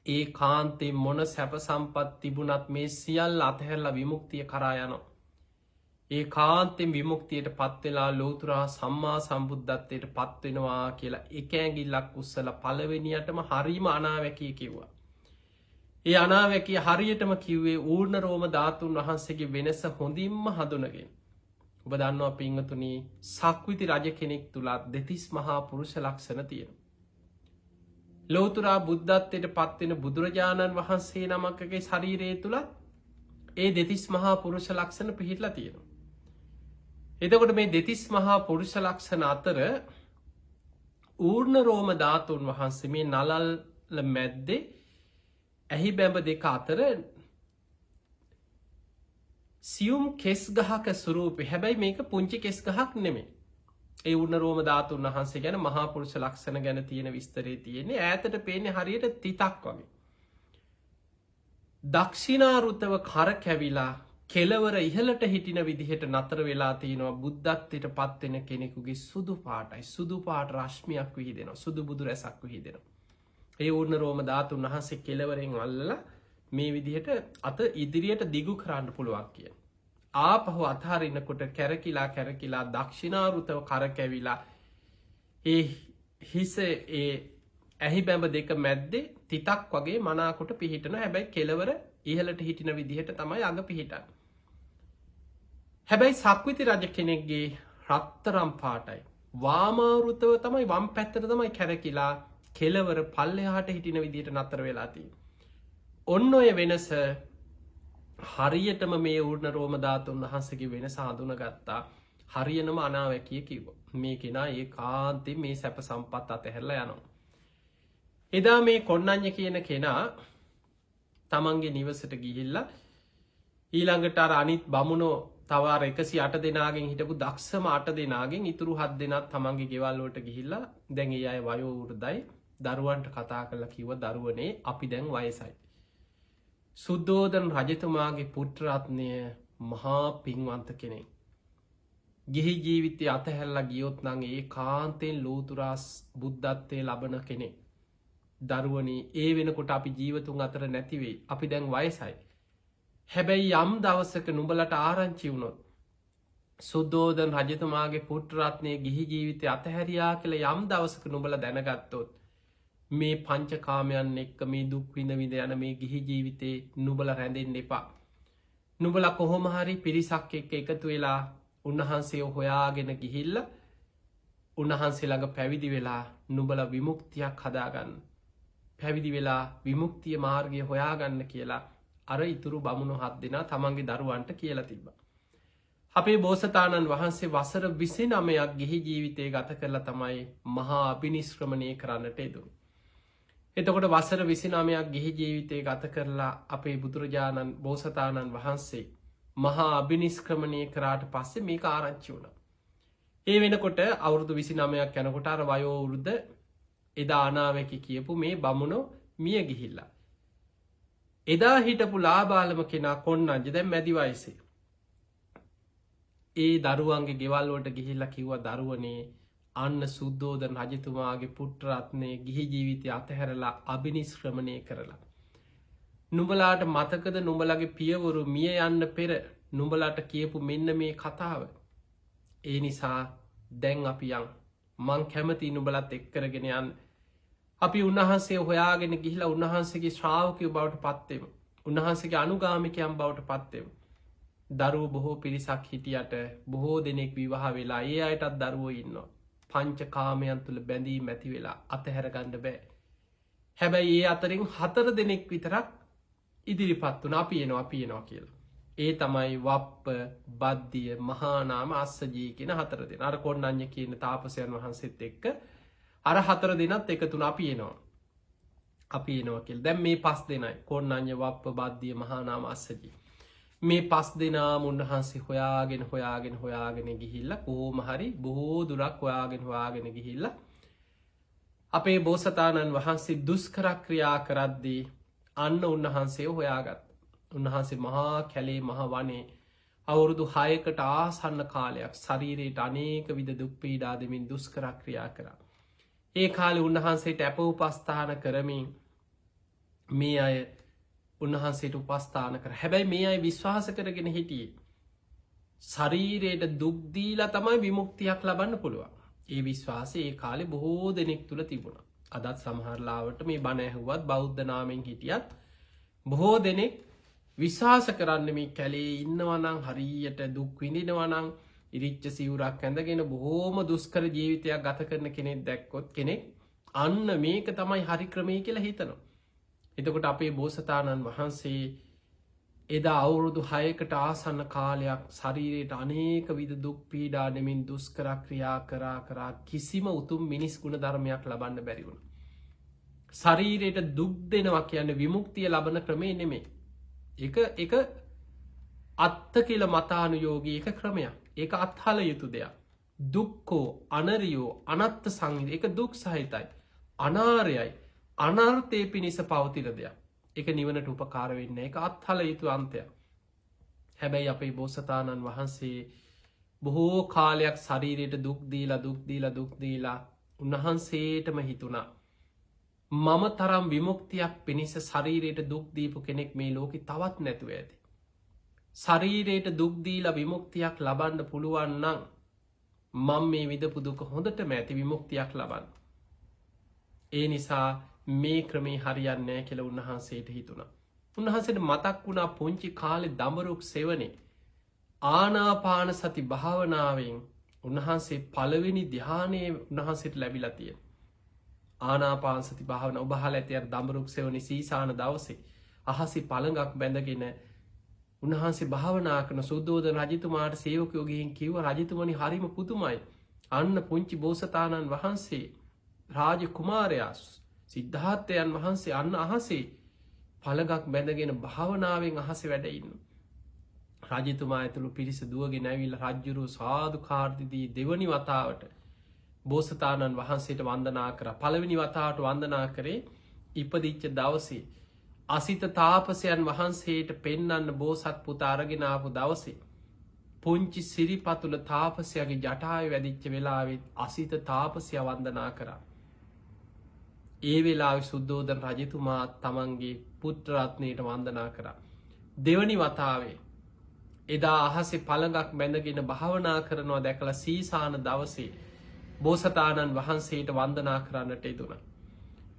ඒ කාන්තේ මොන සැප සම්පත් තිබුණත් මේ සියල්ල අතහැරලා විමුක්තිය කරා යනවා. ඒ කාන්තෙන් විමුක්තියට පත්වෙලා ලෝතුරා සම්මා සම්බුද්ධත්වයට පත්වෙනවා කියලා එක ඇගිල්ලක් උස්සල පළවෙනියටම හරිම අනාවැකී කිව්වා. ඒ අනාවැකී හරියටම කිව්වේ ඌර්ණ රෝම ධාතුන් වහන්සේගේ වෙනස හොඳින්ම හඳුනගෙන. ඔබ දන්නවා පිංහතුනී සක්විති රජ කෙනෙක් තුළත් දෙතිස් මහා පුරුෂ ලක්ෂණ තියෙන. ලෝතුරා බුද්ධත්වයට පත්වෙන බුදුරජාණන් වහන්සේ නමකගේ ශරීරය තුළත් ඒ දෙතිස් මහා පුරුෂ ලක්ෂණ පිහිටලා තියෙනවා. එතකොට මේ දෙතිස් මහා පුරුෂ ලක්ෂණ අතර ඌර්ණ රෝම ධාතුන් වහන්සේ මේ නලල් මැද්දේ ඇහි බැඹ දෙක අතර සියුම් කෙස් ගහක ස්වරූපය හැබැයි මේක පුංචි කෙස් ගහක් නෙමේ. ඒ ඌර්ණ රෝම ධාතුන් වහන්සේ ගැන මහා පුරුෂ ලක්ෂණ ගැන තියෙන විස්තරේ තියෙන්නේ ඈතට පේන්නේ හරියට තිතක් වගේ. දක්ෂිනාරුතව කර කැවිලා කෙලවර ඉහලට හිටින විදිහට නතර වෙලා තියෙනවා බුද්ධත්වයට පත්වෙන කෙනෙකුගේ සුදු පාටයි සුදු පාට රශ්මියක් විහිදෙනවා සුදු බුදු රැසක් විහිදෙනවා. ඒ ඌර්ණ රෝම ධාතුන් වහන්සේ කෙලවරෙන් අල්ලලා මේ විදිහට අත ඉදිරියට දිගු කරන්න පුළුවන් කිය. ආපහු අතහරිනකොට කැරකිලා දක්ෂිනාරුතව කරකැවිලා ඒ හිස ඒ ඇහි බැඹ දෙක මැද්දේ තිතක් වගේ මනාකොට පිහිටන හැබැයි කෙලවර ඉහලට හිටින විදිහට තමයි අග පිහිටන්. හැබැයි සක්විති රජ කෙනෙක්ගේ රත්තරම් පාටයි. වාමාවෘතව තමයි වම් පැත්තට තමයි කැරකිලා කෙලවර පල්ලෙහාට හිටින විදිහට නතර වෙලාතිී. ඔන්න ඔය වෙනස හරියටම මේ ඌර්ණ රෝම ධාතුන් වහන්සේගේ වෙනස හඳුන ගත්තා හරියනම අනාවැකිය කිව්ව මේ කෙනා ඒ කාන්තේ මේ සැප සම්පත් අතහැරලා යනවා. එදා මේ කොන්නඤ්ඤ කියන කෙනා තමන්ගේ නිවසට ගිහිල්ලා ඊළඟට අර අනිත් බමුණෝ තවාර 108 දෙනාගෙන් හිටපු දක්ෂම 8 දෙනාගෙන් ඉතුරු 7 දෙනාත් තමන්ගේ ගෙවල් වලට ගිහිල්ලා දැන් ඒ අය වයෝ වෘද්ධයි දරුවන්ට කතා කරලා කිව්ව දරුවනේ අපි දැන් වයසයි. සුද්ධෝදන රජතුමාගේ පුත්‍රරත්නය මහා පින්වන්ත කෙනෙක්. ගිහි ජීවිතය අතහැරලා ගියොත් නම් ඒ කාන්තෙන් ලෝතුරා බුද්ධත්වයේ ලබන කෙනෙක්. දරුවනේ ඒ වෙනකොට අපි ජීවතුන් අතර නැතිවෙයි අපි දැන් වයසයි. හැබැයි යම් දවසක නුඹලට ආරංචි වුණොත් සුද්ධෝදන රජතුමාගේ පුත්‍රරත්නය ගිහි ජීවිතය අතහැරියා කියලා යම් දවසක නුඹල දැනගත්තොත් මේ පංචකාමයන් එක්ක මේ දුක් විඳ විඳ යන මේ ගිහි ජීවිතේ නුඹල රැඳෙන්න එපා. නුඹල කොහොම හරි පිරිසක් එක්ක එකතු වෙලා උන්වහන්සේ හොයාගෙන ගිහිල්ලා උන්වහන්සේ ළඟ පැවිදි වෙලා නුඹල විමුක්තියක් හදාගන්න. පැවිදි වෙලා විමුක්තිය මාර්ගය හොයාගන්න කියලා අර ඉතුරු බමුණු 7 දෙනා තමන්ගේ දරුවන්ට කියලා තිබ්බා. අපේ බෝසතාණන් වහන්සේ වසර 29ක් ගිහි ජීවිතය ගත කරලා තමයි මහා අභිනිෂ්ක්‍රමණය කරන්නට යෙදුනේ. එතකොට වසර 29ක් ගිහි ජීවිතය ගත කරලා අපේ බුදුරජාණන් බෝසතාණන් වහන්සේ මහා අභිනිෂ්ක්‍රමණය කරාට පස්සේ මේක ආරංචි වුණා. ඒ වෙනකොට අවුරුදු 29ක් යනකොට අර වයෝ වෘද්ධ එදා අනාවැකි කියපු මේ බමුණෝ මිය ගිහිල්ලා. එදා හිටපු ලාබාලම කෙනා කොන්නඤ්ඤ දැන් මැදි වයසේ. ඒ දරුවන්ගේ ගෙවල් වලට ගිහිල්ලා කිව්වා දරුවනේ අන්න සුද්ධෝදන රජතුමාගේ පුත්‍රරත්නය ගිහි ජීවිතය අතහැරලා අභිනිෂ්ක්‍රමණය කරලා නුඹලාට මතකද නුඹලගේ පියවරු මිය යන්න පෙර නුඹලාට කියපු මෙන්න මේ කතාව. ඒ නිසා දැන් අපි යන් මං කැමති නුඹලත් එක්කරගෙන යන්න. අපි උන්වහන්සේ හොයාගෙන ගිහිලා උන්වහන්සේගේ ශ්‍රාවකයෝ බවට පත්වෙමු. උන්වහන්සේගේ අනුගාමිකයන් බවට පත්වෙමු. දරුවෝ බොහෝ පිරිසක් හිටියට බොහෝ දෙනෙක් විවාහ වෙලා ඒ අයටත් දරුවෝ ඉන්නවා. පංචකාමයන් තුළ බැඳීම් ඇති වෙලා අතහැරගන්න බෑ. හැබැයි ඒ අතරින් 4 දෙනෙක් විතරක් ඉදිරිපත් වුණ අපි එනවා කියලා. ඒ තමයි වප්ප, බද්ධිය, මහානාම, අස්සජී කියන 4 දෙනා. අර කොණ්ණඤ්ඤ කියන තාපසයන් වහන්සේත් එක්ක අර 4 දෙනාත් එකතුන අපි එනවා කියලා. දැන් මේ 5 දෙනයි කොණ්ණඤ්ඤ, වප්ප, බද්ධිය, මහානාම, අස්සජී. මේ 5 දෙනාම උන්වහන්සේ හොයාගෙන ගිහිල්ලා කොහොම හරි බොහෝ දුරක් හොයාගෙන ගිහිල්ලා අපේ බෝසතාණන් වහන්සේ දුෂ්කර ක්‍රියා කරද්දී අන්න උන්වහන්සේ හොයාගත්. උන්වහන්සේ මහා කැලේ මහ වනේ අවුරුදු 6කට ආසන්න කාලයක් ශරීරයට අනේක විද දුක් පීඩා දෙමින් දුෂ්කර ක්‍රියා කරා. ඒ කාලේ උන්වහන්සේට අප උපස්ථාන කරමින් මේ අය උන්වහන්සේට උපස්ථාන කර. හැබැයි මේ අය විශ්වාස කරගෙන හිටියේ ශරීරයට දුක් දීලා තමයි විමුක්තියක් ලබන්න පුළුවන්. ඒ විශ්වාසය ඒ කාලේ බොහෝ දෙනෙක් තුල තිබුණා. අදත් සමහර ලාවට මේ බණ ඇහුවත් බෞද්ධ නාමයෙන් හිටියත් බොහෝ දෙනෙක් විශ්වාස කරන්න මේ කැලේ ඉන්නවා නම් හරියට දුක් විඳිනවා නම් ඉරිච්ච සිවුරක් ඇඳගෙන බොහෝම දුෂ්කර ජීවිතයක් ගත කරන කෙනෙක් දැක්කොත් කෙනෙක් අන්න මේක තමයි හරි ක්‍රමය කියලා හිතනවා. එතකොට අපේ බෝසතාණන් වහන්සේ එදා අවුරුදු 6කට ආසන්න කාලයක් ශරීරයට අනේක විද දුක් පීඩා දෙමින් දුෂ්කර ක්‍රියා කරා කිසිම උතුම් මිනිස් ගුණ ධර්මයක් ලබන්න බැරි වුණා. ශරීරයට දුක් දෙනවා කියන්නේ විමුක්තිය ලබන ක්‍රමේ නෙමෙයි. ඒක අත්ත කියලා මතානුයෝගී එක ක්‍රමයක්. ඒක අත්හල යුතු දෙයක්. දුක්ඛෝ අනරියෝ අනත්ත් සංහිත. ඒක දුක් සහිතයි. අනාර්යයි. අනර්ථයේ පිණිස පවතින දෙයක්. ඒක නිවනට උපකාර වෙන්නේ. ඒක අත්හල යුතු අන්තයක්. හැබැයි අපේ බෝසතාණන් වහන්සේ බොහෝ කාලයක් ශරීරයට දුක් දීලා උන්වහන්සේටම හිතුණා මම තරම් විමුක්තියක් පිණිස ශරීරයට දුක් දීපු කෙනෙක් මේ ලෝකෙ තවත් නැතුව ඇති. ශරීරයට දුක් දීලා විමුක්තියක් ලබන්න පුළුවන් නම් මම මේ විඳපු දුක හොඳටම ඇති විමුක්තියක් ලබන්න. ඒ නිසා මේ ක්‍රමේ හරියන්නේ නැහැ කියලා උන්වහන්සේට හිතුණා. උන්වහන්සේට මතක් වුණා පුංචි කාලේ දඹරුක් සෙවණේ ආනාපාන සති භාවනාවෙන් උන්වහන්සේ පළවෙනි ධ්‍යානයේ උන්වහන්සේට ලැබිලා තියෙනවා. ආනාපාන සති භාවනාව ඔබ අහලා ඇති අර දඹරුක් සෙවණේ සීසාන දවසේ අහසේ පළඟක් බැඳගෙන උන්වහන්සේ භාවනා කරන සුද්ධෝදන රජතුමාට සේවකයෝ ගිහින් කිව්වා රජතුමනි හරිම පුදුමයි. අන්න පුංචි බෝසතාණන් වහන්සේ රාජ කුමාරයා සිද්ධාර්ථයන් වහන්සේ අන්න අහසේ පළඟක් බැඳගෙන භාවනාවෙන් අහසේ වැඩ ඉන්නවා. රජතුමා ඇතුළු පිරිස දුවගෙන ඇවිල්ලා රජුරු සාදුකාර දීදී දෙවනි වතාවට බෝසතාණන් වහන්සේට වන්දනා කරා. පළවෙනි වතාවට වන්දනා කරේ ඉපදිච්ච දවසේ අසිත තාපසයන් වහන්සේට පෙන්වන්න බෝසත් පුතා අරගෙන ආපු දවසේ පුංචි සිරිපතුල තාපසයාගේ ජටාවේ වැදිච්ච වෙලාවෙත් අසිත තාපසයා වන්දනා කරා. ඒ වෙලාවේ සුද්ධෝදන රජතුමා තමන්ගේ පුත්‍ර රත්නයට වන්දනා කරා. දෙවනි වතාවේ එදා අහසේ පළඟක් බැඳගෙන භාවනා කරනවා දැකලා සීසාන දවසේ බෝසතාණන් වහන්සේට වන්දනා කරන්නට යෙදුණා.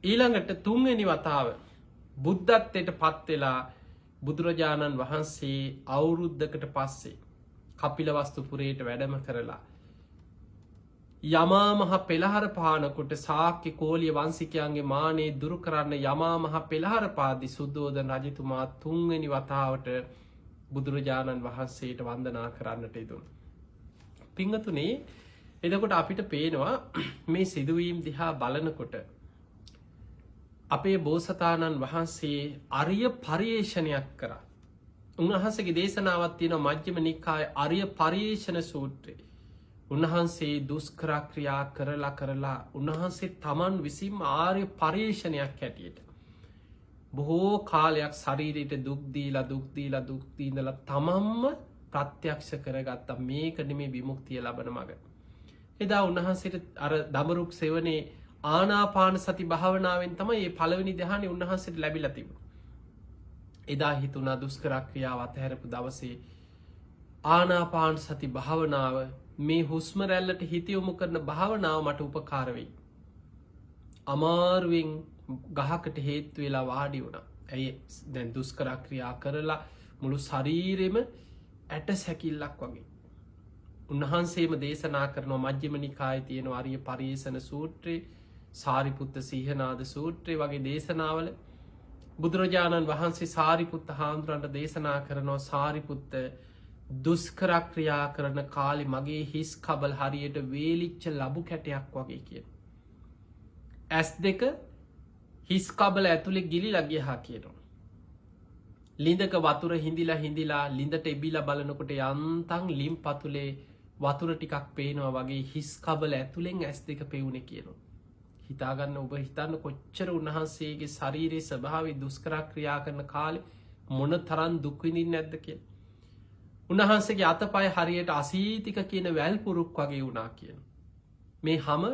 ඊළඟට තුන්වෙනි වතාව බුද්ධත්වයට පත් වෙලා බුදුරජාණන් වහන්සේ අවුරුද්දකට පස්සේ කපිලවස්තුපුරයට වැඩම කරලා යමා මහ පෙළහර පානකොට ශාක්‍ය කෝලිය වංශිකයන්ගේ මානේ දුරු කරන්න යමා මහ පෙළහර පාදි සුද්ධෝදන රජතුමා තුන්වෙනි වතාවට බුදුරජාණන් වහන්සේට වන්දනා කරන්නට යෙදුණා. පින්වතුනි එතකොට අපිට පේනවා මේ සිදුවීම් දිහා බලනකොට අපේ බෝසතාණන් වහන්සේ අරිය පරිේෂණයක් කරා. උන්වහන්සේගේ දේශනාවක් තියෙනවා මජ්ක්‍ධිම නිකායේ අරිය පරිේෂණ සූත්‍රය. උන්වහන්සේ දුෂ්කර ක්‍රියා කරලා උන්වහන්සේ තමන් විසින්ම ආර්ය පරිේෂණයක් හැටියට බොහෝ කාලයක් ශරීරයට දුක් දීලා තමන්ම ප්‍රත්‍යක්ෂ කරගත්තා මේක නෙමේ විමුක්තිය ලබන මඟ. එදා උන්වහන්සේට අර දඹරුක් සෙවණේ ආනාපාන සති භාවනාවෙන් තමයි මේ පළවෙනි ධ්‍යානෙ උන්වහන්සේට ලැබිලා තිබුණේ. එදා හිතුනා දුස්කරක්‍රියාව අතහැරපු දවසේ ආනාපාන සති භාවනාව මේ හුස්ම රැල්ලට හිතයොමු කරන භාවනාව මට උපකාරවෙයි. අමාරුවෙන් ගහකට හේත්තු වෙලා වාඩි වුණ. ඇයි දැන් දුස්කරක්‍රියා කරලා මුළු ශරීරෙම ඇට සැකිල්ලක් වගේ. උන්වහන්සේම දේශනා කරනවා මජ්ක්‍ධිම නිකායේ තියෙන ආර්ය පරිේෂණ සූත්‍රයේ සාරිපුත්ත සීහනාද සූත්‍රය වගේ දේශනාවල බුදුරජාණන් වහන්සේ සාරිපුත්ත හාමුදුරන්ට දේශනා කරනවා සාරිපුත්ත දුස්කරක්‍රියා කරන කාලෙ මගේ හිස් කබල් හරියට වේලිච්ච ලබු කැටයක් වගේ කියන. ඇස් දෙක හිස් කබල ඇතුළෙ ගිලි ලගිය හා කියනවා. ලිඳක වතුර හිඳිලා ලිඳට එබිලා බලනකොට යන්තන් ලිම් පතුලේ වතුර ටිකක් පේනවා වගේ හිස් කබල ඇතුළෙන් ඇස් දෙක පෙවුණ කියනවා. හිතාගන්න ඔබ හිතන්න කොච්චර උන්වහන්සේගේ ශරීරයේ ස්වභාවය දුස්කරක්‍රියා කරන කාලෙ මොන තරන් දුක්විඳින් නැද්ද කිය. උන්වහන්සේගේ අතපය හරියට අසීතික කියන වැල් පුරුක් වගේ වුණා කියන. මේ හම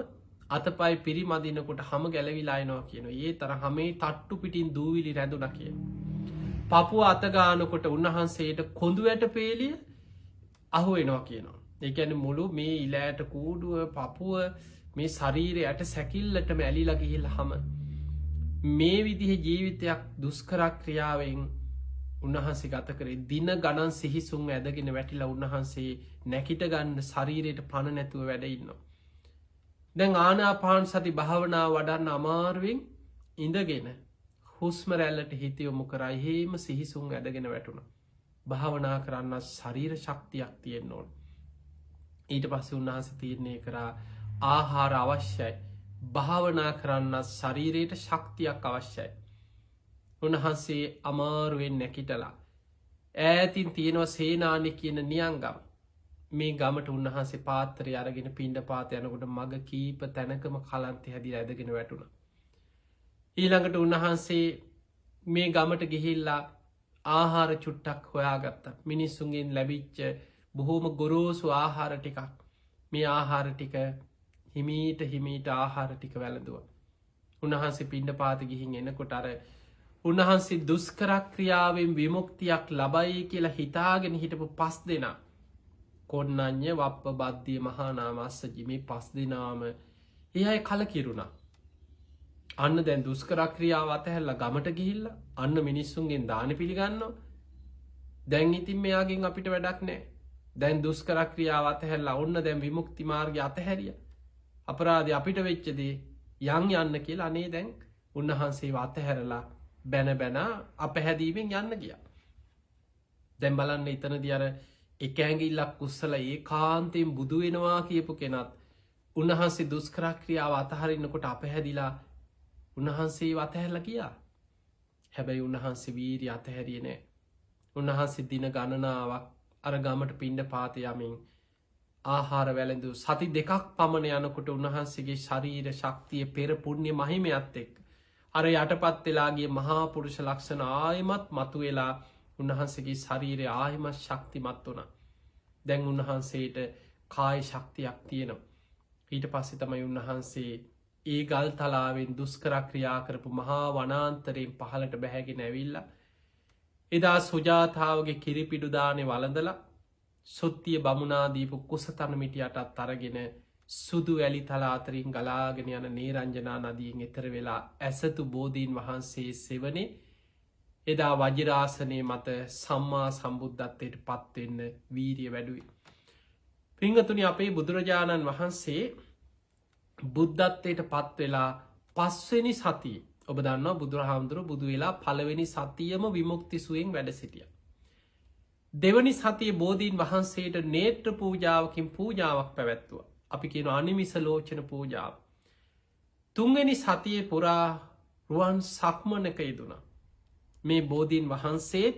අතපයි පිරිමදිනකොට හම ගැලවිලායනවා කියන. ඒ තර හමේ තට්ටු පිටින් දූවිලි රැඳුන කියන. පපුුව අතගානකොට උන්වහන්සේට කොඳු ඇට පේලිය අහුවෙනවා කියනවා. ඒඇන මුළු මේ ඉලෑට කූඩුව පපුුව මේ ශරීරය ඇට සැකිල්ලටම ඇලිලා ගිහිල් හම මේ විදිහ ජීවිතයක් දුස්කරක්‍රියාවෙන් උන්වහන්සේ ගත කරේ දින ගණන් සිහිසුන් ඇදගෙන වැටිලා උන්වහන්සේ නැකිට ගන්න ශරීරයට පණ නැතුව වැඩඉන්නවා. දැන් ආනාපාන සති භාවනාව වඩන්න අමාරුවෙන් ඉඳගෙන හුස්ම රැල්ලට හිතයොමු කරයි හේම සිහිසුන් ඇදගෙන වැටුණ. භාවනා කරන්න ශරීර ශක්තියක් තියෙන්න ඕන. ඊට පස්ස උන්වහස තීරණය කරා ආහාර අවශ්‍යයි. භාවනා කරන්න ශරීරයට ශක්තියක් අවශ්‍යයි. උන්වහන්සේ අමාරුවෙන් නැකිටලා. ඈතින් තියෙනවා සේනානි කියන නියංගම්. මේ ගමට උන්වහන්සේ පාත්තරය අරගෙන පිණ්ඩ පාත යනකොට මග කීප තැනකම කලන්තය හැදි ඇදගෙන වැටුණ. ඊළඟට උන්වහන්සේ මේ ගමට ගිහිල්ලා ආහාර චුට්ටක් හොයාගත්ත. මිනිස්සුන්ගෙන් ලැබිච්ච බොහෝම ගොරෝසු ආහාර ටිකක් මේ ආහාර ටික හිමීට ආහාර ටික වැළඳුව. උන්වහන්සේ පිණ්ඩ පාත ගිහින් එනකොට අර උන්වහන්සේ දුස්කරක්‍රියාවෙන් විමුක්තියක් ලබයි කියලා හිතාගෙන හිටපු පස් දෙනා. කොන්නඥ වප්ප බද්ධිය මහානාමස්සජි මේ පස් දෙනාම ඒ අය කල කිරුණා. අන්න දැන් දුස්කරක්‍රියාව අතහැල්ල ගමට ගිහිල්ල අන්න මිනිස්සුන්ගෙන් දාන පිළිගන්නවා. දැන් ඉතින් මෙයාගෙන් අපිට වැඩක් නෑ. දැන් දුස්කරක්‍රියාව අතහැල්ලා ඔන්න දැන් විමුක්ති මාර්ගය අතහැරිය. අපරාධ අපිට වෙච්චදේ යන්න කියලා අනේ දැන් උන්වහන්සේ අතහැරලා බැන අපහැදීමෙන් යන්න ගිය. දැන් බලන්න එතනදි අර එක ඇඟිල්ලක් උස්සල ඒ කාන්තයෙන් බුදු වෙනවා කියපු කෙනත් උන්වහන්සේ දුස්කරක්‍රියාව අතහරින්නකොට අපහැදිලා උන්වහන්සේ අතහැරල කියා. හැබැයි උන්වහන්සේ වීරි අතහැරිය නෑ. උන්වහන්සේ දින ගණනාවක් අර ගමට පිණ්ඩ පාත යමින් ආහාර වැළඳු සති දෙකක් පමණ යනකොට උන්වහන්සේගේ ශරීර ශක්තිය පෙර පුුණ්‍ය මහිමයත් එක්. අර යටපත් වෙලාගේ මහාපුරුෂ ලක්ෂණ ආයමත් මතු වෙලා උන්වහන්සේගේ ශරීරය ආයමත් ශක්තිමත් වුණ. දැන් උන්වහන්සේට කාය ශක්තියක් තියෙනවා. ඊට පස්සෙ තමයි උන්වහන්සේ ඒ ගල් තලාවෙන් දුස්කරක්‍රියා කරපු මහා වනාන්තරයෙන් පහලට බැහැගෙන ඇවිල්ල. එදා සුජාතාවගේ කිරිපිඩුදානය වලඳලා සොත්තිය බමුණනාදීපු කුසතනමිටියටත් අරගෙන සුදු ඇලි තලාතරින් ගලාගෙන යන නේරංජනා නදියෙන් එතර වෙලා ඇසතු බෝධීන් වහන්සේ සෙවනේ එදා වජරාසනය මත සම්මා සම්බුද්ධත්වයට පත්වෙන්න වීරිය වැඩුයි. පිංගතුනි අපේ බුදුරජාණන් වහන්සේ බුද්ධත්වයට පත්වෙලා පස්වෙනි සතිය ඔබ දන්නවා බුදුරහාමුදුරු බුදු වෙලා පළවෙනි සතියම විමුක්තිසුවෙන් වැඩ සිටිය. දෙවනි සතිය බෝධීන් වහන්සේට නේත්‍ර පූජාවකින් පූජාවක් පැවැත්තුව. අපි කියන අනිමිස ලෝචන පූජාව. තුන්වෙනි සතිය පුරා රුවන් සක්මනක යෙදුණා. මේ බෝධීන් වහන්සේත්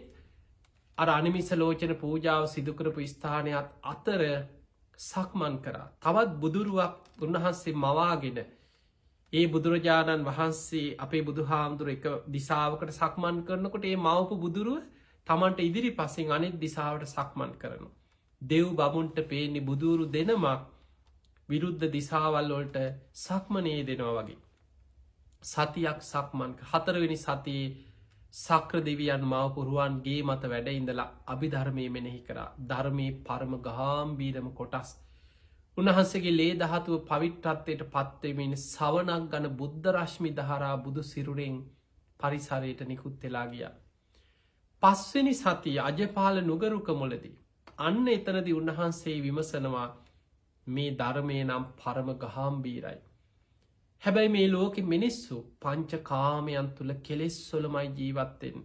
අර අනිමිස ලෝචන පූජාව සිදුකරපු ස්ථානයක් අතර සක්මන් කරා. තවත් බුදුරුවක් උන්වහන්සේ මවාගෙන ඒ බුදුරජාණන් වහන්සේ අපේ බුදුහාමුදුර එක දිසාවකට සක්මන් කරනකොට ඒ මවපු බුදුරුව තමන්ට ඉදිරි පසින් අනෙක් දිසාවට සක්මන් කරනු. දෙව් බමුන්ට පේන්නේ බුදුරු දෙනමක් විරුද්ධ දිසාවල්ලොල්ට සක්මනයේ දෙනවා වගේ. සතියක් සක්මන් හතරවෙනි සතියේ සක්‍ර දෙවියන් මව පුරුවන්ගේ මත වැඩ ඉඳලා අභිධර්මය මෙනෙහි කරා. ධර්මයේ පරම ගාම්බීරම කොටස්. උන්වහන්සේගේ ලේ දහතුව පවිට්ටත්වයට පත්වමින් සවනක් ගන බුද්ධ රශ්මි දහරා බුදු සිරුරෙන් පරිසරයට නිකුත් වෙලා ගියා. පස්වෙනි සතිය අජපාල නුගරුක මුලදී. අන්න එතනදි උන්වහන්සේ විමසනවා මේ ධර්මය නම් පරම ගහාම්බීරයි. හැබැයි මේ ලෝකෙ මිනිස්සු පංච කාමයන් තුළ කෙලෙස් වලමයි ජීවත්වෙන්.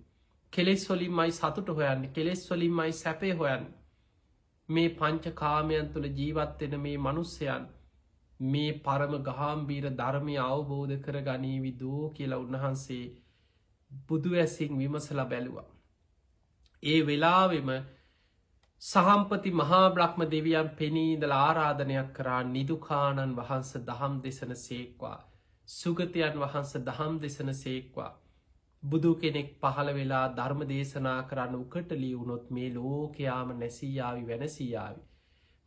කෙලෙස් වලින්මයි සතුට හොයන්න, කෙලෙස් වලින්මයි සැපේ හොයන්න. මේ පංච කාමයන් තුළ ජීවත්වෙන මේ මනුස්සයන් මේ පරම ගහාම්බීර ධර්මය අවබෝධ කර ගනීවි දෝ කියලා උන්වහන්සේ බුදු ඇසින් විමසලා බැලුවා. ඒ වෙලාවෙම සහම්පති මහා බ්‍රහ්ම දෙවියන් පෙනීදල ආරාධනයක් කරා නිදුකානන් වහන්ස දහම් දෙසන සේක්වා. සුගතයන් වහන්ස දහම් දෙසන සේක්වා. බුදු කෙනෙක් පහළ වෙලා ධර්ම දේශනා කරන්න උකට ලියවුණොත් මේ ලෝකයාම නැසීයාවි වෙනසීයාවි.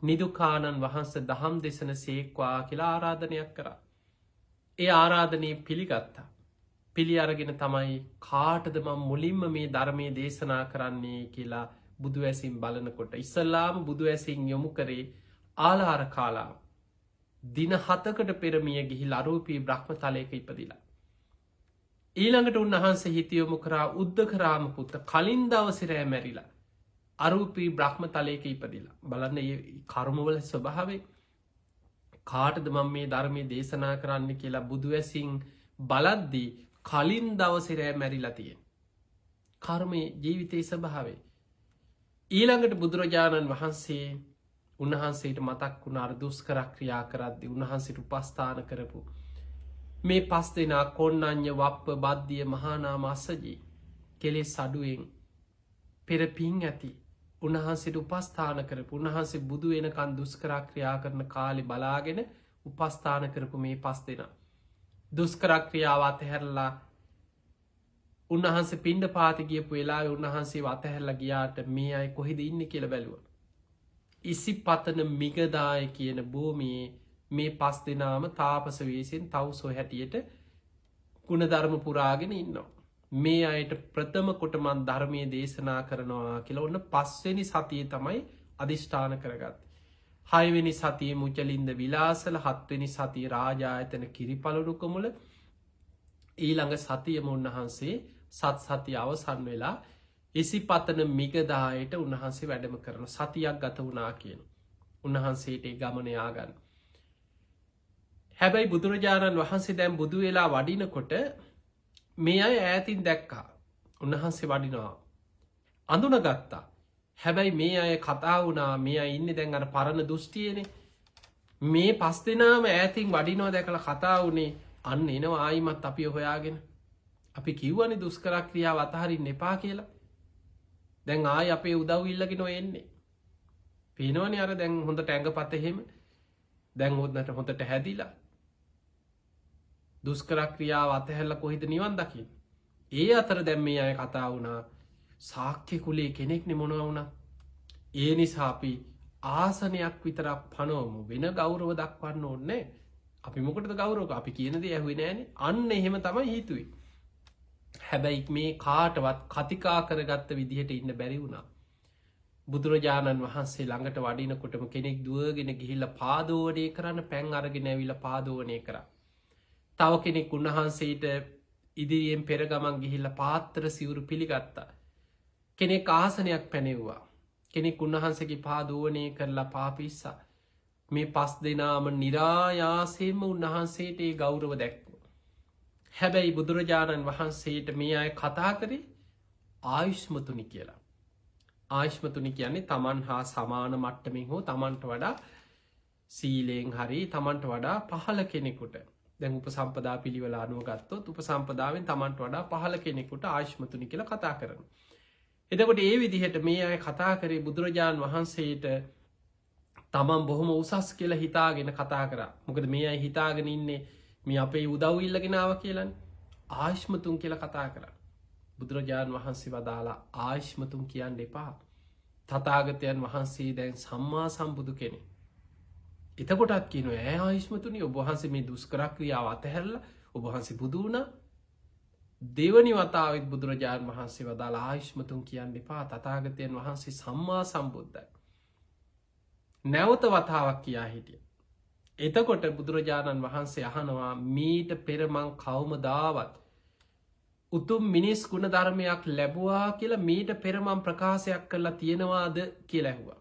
නිදුකානන් වහන්ස දහම් දෙසන සේක්වා කියලා ආරාධනයක් කරා. ඒ ආරාධනය පිළිගත්තා. පිළි අරගෙන තමයි කාටදම මුලින්ම මේ ධර්මය දේශනා කරන්නේ කියලා බුදු ඇසින් බලනකොට ඉස්සල්ලාම බුදු ඇසින් යොමු කරේ ආලාර කාලා දින 7කට පෙරමිය ගිහි අරූපී බ්‍රහ්ම තලයක ඉපදිලා. ඊළඟට උන්වහන්සේ හිතියොමු කරා උද්දකරාම පුත්ත කලින් දවසිරෑ මැරිලා අරූපී බ්‍රහ්ම තලයක ඉපදිලා. බලන්න ඒ කර්මවල ස්වභාවේ කාටද මම මේ ධර්මය දේශනා කරන්න කියලා බුදු ඇසින් බලද්දී කලින් දවසිරෑ මැරිලා තියෙන. කර්මය ජීවිතයේ ස්වභාවේ. ඊළඟට බුදුරජාණන් වහන්සේ උන්වහන්සේට මතක් වුණාර දුස්කර ක්‍රියා කරද්දි උන්වහන්සේට උපස්ථාන කරපු මේ 5 දෙනා කොණ්ණඤ්ඤ වප්ප බද්ධිය මහානාම අස්සජී කෙලෙස් අඩුවෙන් පෙර පිං ඇති උන්වහන්සේට උපස්ථාන කරපු උන්වහන්සේ බුදු වෙනකන් දුස්කර ක්‍රියා කරන කාලේ බලාගෙන උපස්ථාන කරපු මේ 5 දෙනා දුස්කර ක්‍රියාව අතහැරලා උන්වහන්සේ පිණ්ඩ පාති ගියපු වෙලාවේ උන්වහන්සේ අතහැරලා ගියාට මේ අය කොහෙද ඉන්නේ කියලා බැලුවා. ඉසිපතන මිගදාය කියන භූමියේ මේ 5 දෙනාම තාපස වේසෙන් තවුසෝ හැටියට ගුණධර්ම පුරාගෙන ඉන්නවා. මේ අයට ප්‍රථම කොට මන් ධර්මයේ දේශනා කරනවා කියලා ඔන්න 5 වෙනි සතියේ තමයි අදිෂ්ඨාන කරගත්තේ. 6 වෙනි සතියේ මුචලින්ද විලාසල, 7 වෙනි සතියේ රාජායතන කිරිපලුණු කොමුල, ඊළඟ සතියම උන්වහන්සේ සතිය අවසන් වෙලා ඉසිපතන මිගදායට උන්වහන්සේ වැඩම කරන සතියක් ගත වුණා කියන උන්වහන්සේට ගමන යාගන්න. හැබැයි බුදුරජාණන් වහන්සේ දැන් බුදු වෙලා වඩිනකොට මේ අය ඈතින් දැක්කා උන්වහන්සේ වඩිනවා අඳුන ගත්තා. හැබැයි මේ අය කතා වුණා මේ අය ඉන්නේ දැන් අර පරණ දෘෂ්ටියනේ. මේ 5 දෙනාම ඈතින් වඩිනවා දැකලා කතා වුණේ අන්න එනවා ආයිමත් අපි හොයාගෙන. අපි කිව්වනේ දුෂ්කර ක්‍රියාව අතහරින්න එපා කියලා. දැන් ආයි අපේ උදව් ඉල්ලගෙන එන්නේ. පේනවනේ අර දැන් හොඳට ඇඟපත එහෙම. දැන් හොඳට හැදිලා. දුෂ්කර ක්‍රියාව අතහැරලා කොහෙද නිවන් දකින්නේ? ඒ අතර දැන් මේ අය කතා වුණා ශාක්‍ය කුලේ කෙනෙක්නේ මොනවා වුණා. ඒ නිසා අපි ආසනයක් විතරක් පනවමු වෙන ගෞරව දක්වන්න ඕනේ. අපි මොකටද ගෞරවක? අපි කියන දේ ඇහුවේ නෑනේ. අන්න එහෙම තමයි හිතුවේ. හැබැයි මේ කාටවත් කතිකා කරගත්ත විදිහට ඉන්න බැරි වුණා. බුදුරජාණන් වහන්සේ ළඟට වඩිනකොටම කෙනෙක් දුවගෙන ගිහිල්ලා පාදෝවණය කරන්න පැන් අරගෙන ඇවිල්ලා පාදෝවණය කරා. තව කෙනෙක් උන්වහන්සේට ඉදිරියෙන් පෙර ගමන් ගිහිල්ලා පාත්‍ර සිවුරු පිළිගත්තා. කෙනෙක් ආසනයක් පැනෙව්වා. කෙනෙක් උන්වහන්සේගේ පාදෝවණය කරලා පාපිස්සා. මේ 5 දෙනාම නිරායාසයෙන්ම උන්වහන්සේට ඒ ගෞරව දැක්වුවා. හැබැයි බුදුරජාණන් වහන්සේට මේ අය කතා කරේ ආයුෂ්මතුනි කියලා. ආයුෂ්මතුනි කියන්නේ තමන් හා සමාන මට්ටමින් හෝ තමන්ට වඩා සීලයෙන් හරි තමන්ට වඩා පහළ කෙනෙකුට. දැන් උපසම්පදා පිළිවෙල අනුව ගත්තොත් උපසම්පදාවෙන් තමන්ට වඩා පහළ කෙනෙකුට ආයුෂ්මතුනි කියලා කතා කරනවා. එතකොට ඒ විදිහට මේ අය කතා කරේ බුදුරජාණන් වහන්සේට තමන් බොහොම උසස් කියලා හිතාගෙන කතා කරා. මොකද මේ අය හිතාගෙන ඉන්නේ මේ අපේ උදව් ඉල්ලගෙන ආවා කියලානේ. ආයුෂ්මතුන් කියලා කතා කරා. බුදුරජාණන් වහන්සේ වදාලා ආයුෂ්මතුන් කියන්න එපා. තථාගතයන් වහන්සේ දැන් සම්මා සම්බුදු කෙනෙක්. එතකොටත් කියනවා ආයුෂ්මතුනි ඔබ වහන්සේ මේ දුෂ්කර ක්‍රියාව අතහැරලා ඔබ වහන්සේ බුදු වුණා. දෙවනි වතාවත් බුදුරජාණන් වහන්සේ වදාළ ආයුෂ්මතුන් කියන්න එපා තථාගතයන් වහන්සේ සම්මා සම්බුද්ධයි. නැවත වතාවක් කියා හිටිය. එතකොට බුදුරජාණන් වහන්සේ අහනවා මීට පෙරමං කවුමදාවත් උතුම් මිනිස් ගුණ ධර්මයක් ලැබවා කියලා මීට පෙරමම් ප්‍රකාශයක් කරලා තියෙනවාද කියලා ඇහුවා.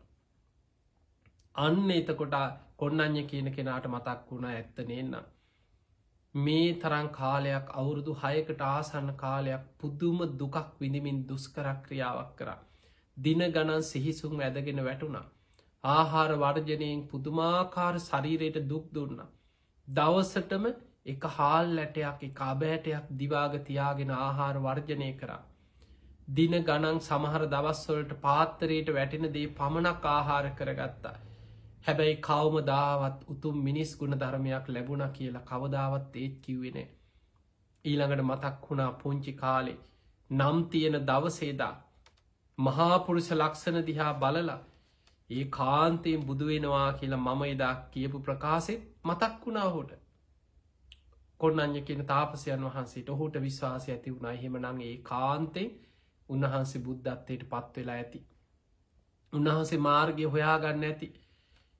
අන්න එතකොට කොණ්ණඤ්ඤ කියන කෙනාට මතක් වුණා ඇත්ත නේනම්. මේ තරම් කාලයක් අවුරුදු 6කට ආසන්න කාලයක් පුදුම දුකක් විඳින්මින් දුෂ්කර ක්‍රියාවක් කරා. දින ගණන් සිහිසුන් ඇදගෙන වැටුණා. ආහාර වර්ජනයෙන් පුදුමාකාර ශරීරයට දුක් දුන්නා. දවසටම එක හාල් ඇටයක් එක අබෑටයක් දිවාග තියාගෙන ආහාර වර්ජනය කරා. දින ගණන් සමහර දවස්වලට පාත්තරයට වැටෙන දේ පමණක් ආහාර කරගත්තා. හැබැයි කවම දාවත් උතුම් මිනිස් ගුණ ධර්මයක් ලැබුණ කියලා කවදාවත් ඒත් කිව්වෙනේ. ඊළඟට මතක් වුණා පුංචි කාලේ නම් තියෙන දවසේදා මහාපුරුෂ ලක්ෂණ දිහා බලලා ඒ කාන්තයෙන් බුදුවෙනවා කියලා මම එදා කියපු ප්‍රකාශෙත් මතක් වුණා හොට. කොණ්ණඤ්ඤ කියන තාපසයන් වහන්සේට ඔහුට විශ්වාසය ඇති වුණා එහෙමනම් ඒ කාන්තෙන් උන්වහන්සේ බුද්ධත්වයට පත් වෙලා ඇති. උන්වහන්සේ මාර්ගය හොයාගන්න ඇති.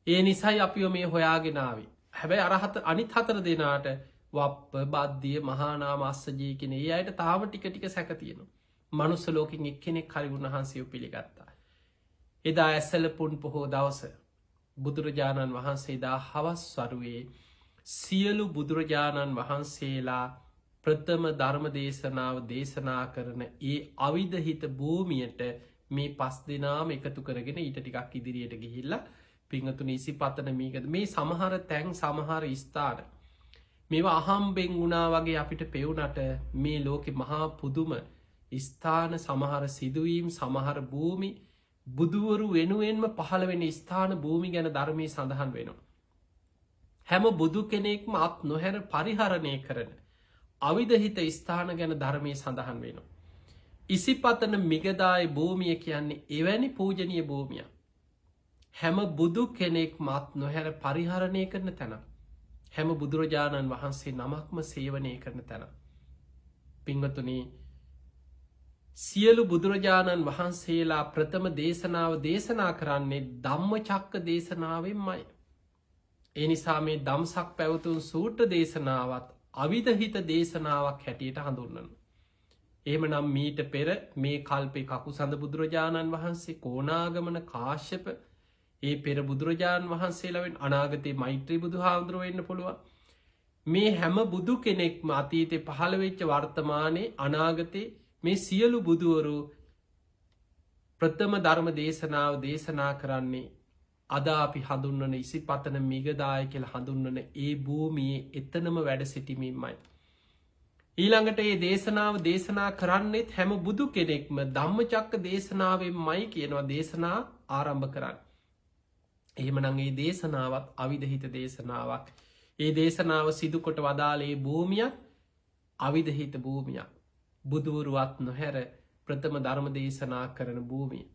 ඒ නිසයි අපිව මේ හොයාගෙන ආවේ. හැබැයි අරහත අනිත් 4 දෙනාට වප්ප බද්දිය මහානාම අස්සජී කියන ඒ අයට තාම ටික ටික සැක තියෙනවා. මනුස්ස ලෝකෙන් එක්කෙනෙක් හරි උන්වහන්සේව පිළිගත්තා. එදා ඇසළ පුන් පොහෝ දවස බුදුරජාණන් වහන්සේ දා හවස් වරුවේ සියලු බුදුරජාණන් වහන්සේලා ප්‍රථම ධර්ම දේශනාව දේශනා කරන ඒ අවිධහිත භූමියට මේ 5 දෙනාම එකතු කරගෙන ඊට ටිකක් ඉදිරියට ගිහිල්ලා පිංගතුනි ඉසිපතන මීගද මේ සමහර තැන් සමහර ස්ථාන මේවා අහම්බෙන් වුණා වගේ අපිට පෙවුනට මේ ලෝකෙ මහා පුදුම ස්ථාන සමහර සිදුවීම් සමහර භූමි බුදුවරු වෙනුවෙන්ම පහළ වෙන ස්ථාන භූමි ගැන ධර්මයේ සඳහන් වෙනවා. හැම බුදු කෙනෙක්ම අත් නොහැර පරිහරණය කරන අවිධහිත ස්ථාන ගැන ධර්මයේ සඳහන් වෙනවා. ඉසිපතන මිගදායි භූමිය කියන්නේ එවැනි පූජනීය භූමියක්. හැම බුදු කෙනෙක් මත් නොහැර පරිහරණය කරන තැන. හැම බුදුරජාණන් වහන්සේ නමක්ම සේවනය කරන තැන. පිංගතුනි සියලු බුදුරජාණන් වහන්සේලා ප්‍රථම දේශනාව දේශනා කරන්නේ ධම්මචක්ක දේශනාවෙන්මයි. ඒ නිසා මේ දම්සක් පැවතුන් සූට්‍ර දේශනාවත් අවිධහිත දේශනාවක් හැටියට හඳුන්වන. එහෙමනම් මීට පෙර මේ කල්පේ කකුසඳ බුදුරජාණන් වහන්සේ කෝණාගමන කාශ්‍යප ඒ පෙර බුදුරජාණන් වහන්සේලාවෙන් අනාගතයේ මෛත්‍රී බුදුහාමුදුරුවෝ වෙන්න පුළුවන්. මේ හැම බුදු කෙනෙක්ම අතීතේ පහළ වෙච්ච වර්තමානයේ අනාගතේ මේ සියලු බුදුවරු ප්‍රථම ධර්ම දේශනාව දේශනා කරන්නේ අද අපි හඳුන්වන ඉසිපතන මිගදාය කියලා හඳුන්වන ඒ භූමියේ එතනම වැඩ සිටිමින්මයි. ඊළඟට ඒ දේශනාව දේශනා කරන්නෙත් හැම බුදු කෙනෙක්ම ධම්මචක්ක දේශනාවෙන්මයි කියනවා දේශනා ආරම්භ කරන්න. එහෙමනම් ඒ දේශනාවත් අවිධහිත දේශනාවක්. ඒ දේශනාව සිදුකොට වදාළේ භූමියක් අවිධහිත භූමියක්. බුදුවරුවත් නොහැර ප්‍රථම ධර්ම දේශනා කරන භූමිය.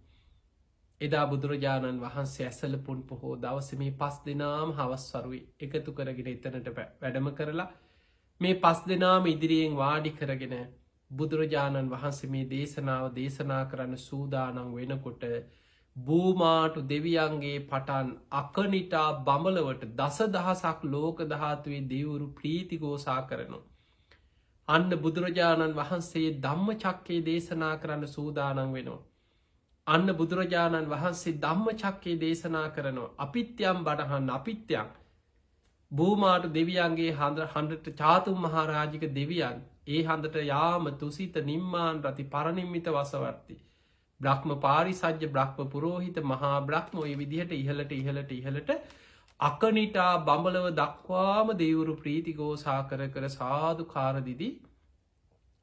එදා බුදුරජාණන් වහන්සේ ඇසළ පුන් පොහෝ දවස මේ 5 දෙනාම හවස් වරුවේ එකතු කරගෙන එතනට වැඩම කරලා මේ 5 දෙනාම ඉදිරියෙන් වාඩි කරගෙන බුදුරජාණන් වහන්සේ මේ දේශනාව දේශනා කරන්න සූදානම් වෙනකොට භූමාටු දෙවියන්ගේ පටන් අකනිටා බඹලවට දසදහසක් ලෝක ධාතුවේ දෙවිවරු ප්‍රීතිඝෝෂා කරනවා. අන්න බුදුරජාණන් වහන්සේ ධම්මචක්කේ දේශනා කරන්න සූදානම් වෙනවා. අන්න බුදුරජාණන් වහන්සේ ධම්මචක්කේ දේශනා කරනවා. අපිත්‍යම් බණහන් අපිත්‍යම් භූමාටු දෙවියන්ගේ හඬට චාතුම් මහරජික දෙවියන් ඒ හඬට යාම තුසිත නිම්මාන් රති පරනිම්මිත වසවර්ති බ්‍රහ්ම පාරිසජ්‍ය බ්‍රහ්ම පුරෝහිත මහා බ්‍රහ්ම ඔය විදිහට ඉහළට අකනිටා බඹලව දක්වාම දෙවුරු ප්‍රීතිඝෝෂා කර කර සාදුකාර දිදී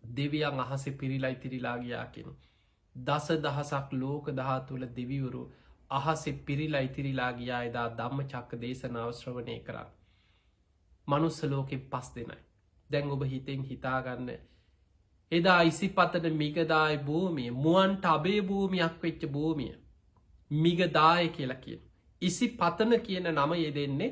දෙවියන් අහසේ පිරිලා ඉතිරිලා ගියා කියන දස දහසක් ලෝක ධාතුවල දෙවිවරු අහසේ පිරිලා ඉතිරිලා ගියා එදා ධම්මචක්ක දේශනාව ශ්‍රවණය කරා. මනුස්ස ලෝකෙ 5 දෙනයි. දැන් ඔබ හිතෙන් හිතාගන්න එදා ඉසිපතන මිගදාය භූමිය මුවන්ට අබේ භූමියක් වෙච්ච භූමිය මිගදාය කියලා කියන. ඉසිපතන කියන නම යෙදෙන්නේ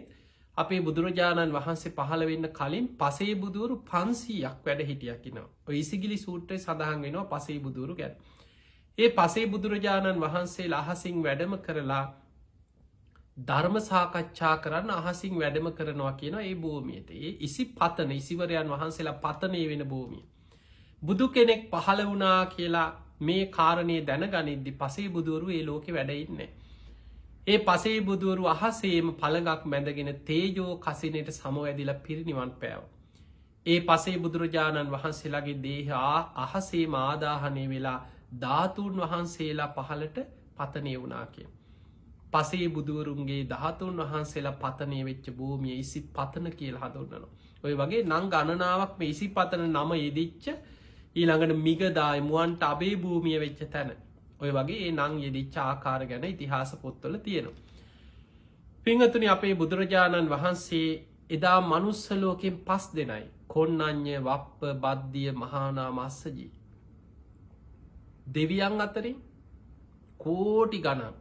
අපේ බුදුරජාණන් වහන්සේ පහළ වෙන්න කලින් පසේ බුදුවරු 500ක් වැඩ හිටියකිනවා. ඔය ඉසිගිලි සූත්‍රය සඳහන් වෙනවා පසේ බුදුරු ගැන. ඒ පසේ බුදුරජාණන් වහන්සේ අහසින් වැඩම කරලා ධර්ම සාකච්ඡා කරන්න අහසින් වැඩම කරනවා කියන ඒ භූමියට. ඒ ඉසි පතන ඉසිවරයන් වහන්සේලා පතනය වෙන භූමිය. බුදු කෙනෙක් පහළ වුණා කියලා මේ කාරණය දැනගනිද්දි පසේ බුදුවරු ඒ ලෝකෙ වැඩඉන්නේ. ඒ පසේ බුදුවරු අහසේම පළඟක් මැඳගෙන තේජෝ කසිනයට සමවැදිලා පිරිනිවන් පෑව. ඒ පසේ බුදුරජාණන් වහන්සේලාගේ දේහා අහසේ ආදාහනය වෙලා ධාතුන් වහන්සේලා පහලට පතනය වුණා කිය. පසේ බුදුවරුන්ගේ ධාතුන් වහන්සේලා පතනය වෙච්ච භූමිය ඉසි පතන කියල හඳුන්නනවා. ඔය වගේ නං ගණනාවක් මේ ඉසි පතන නම යෙදිච්ච ඊළඟට මිගදාය මුවන්ට අබේ භූමිය වෙච්ච තැන. ඔය වගේ ඒ නං යෙදිච්ච ආකාර ගැන ඉතිහාස පොත්වල තියෙනවා. පිංහතුනි අපේ බුදුරජාණන් වහන්සේ එදා මනුස්සලෝකෙන් 5 දෙනයි. කොන්නඥ වප්ප බද්ධිය මහානා මස්සජී. දෙවියන් අතරින් කෝටි ගණන්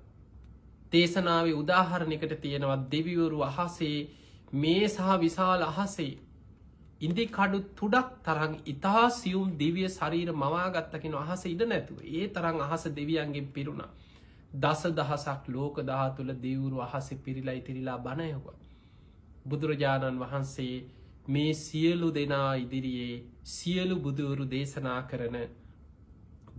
දේශනාවේ උදාහරණයකට තියෙනවත් දෙවිවරු අහසේ මේ සහ විශාල අහසේ ඉන්දි කඩු තුඩක් තරං ඉතා සියුම් දිවිය ශරීර මවාගත්තකින අහස ඉඩ නැතුව ඒ තරං අහස දෙවියන්ගෙන් පිරුණ දස දහසක් ලෝක දහතුළ දෙවුරු අහස පිරිලා ඉතිරිලා බණයහුව. බුදුරජාණන් වහන්සේ මේ සියලු දෙනා ඉදිරියේ සියලු බුදුවරු දේශනා කරන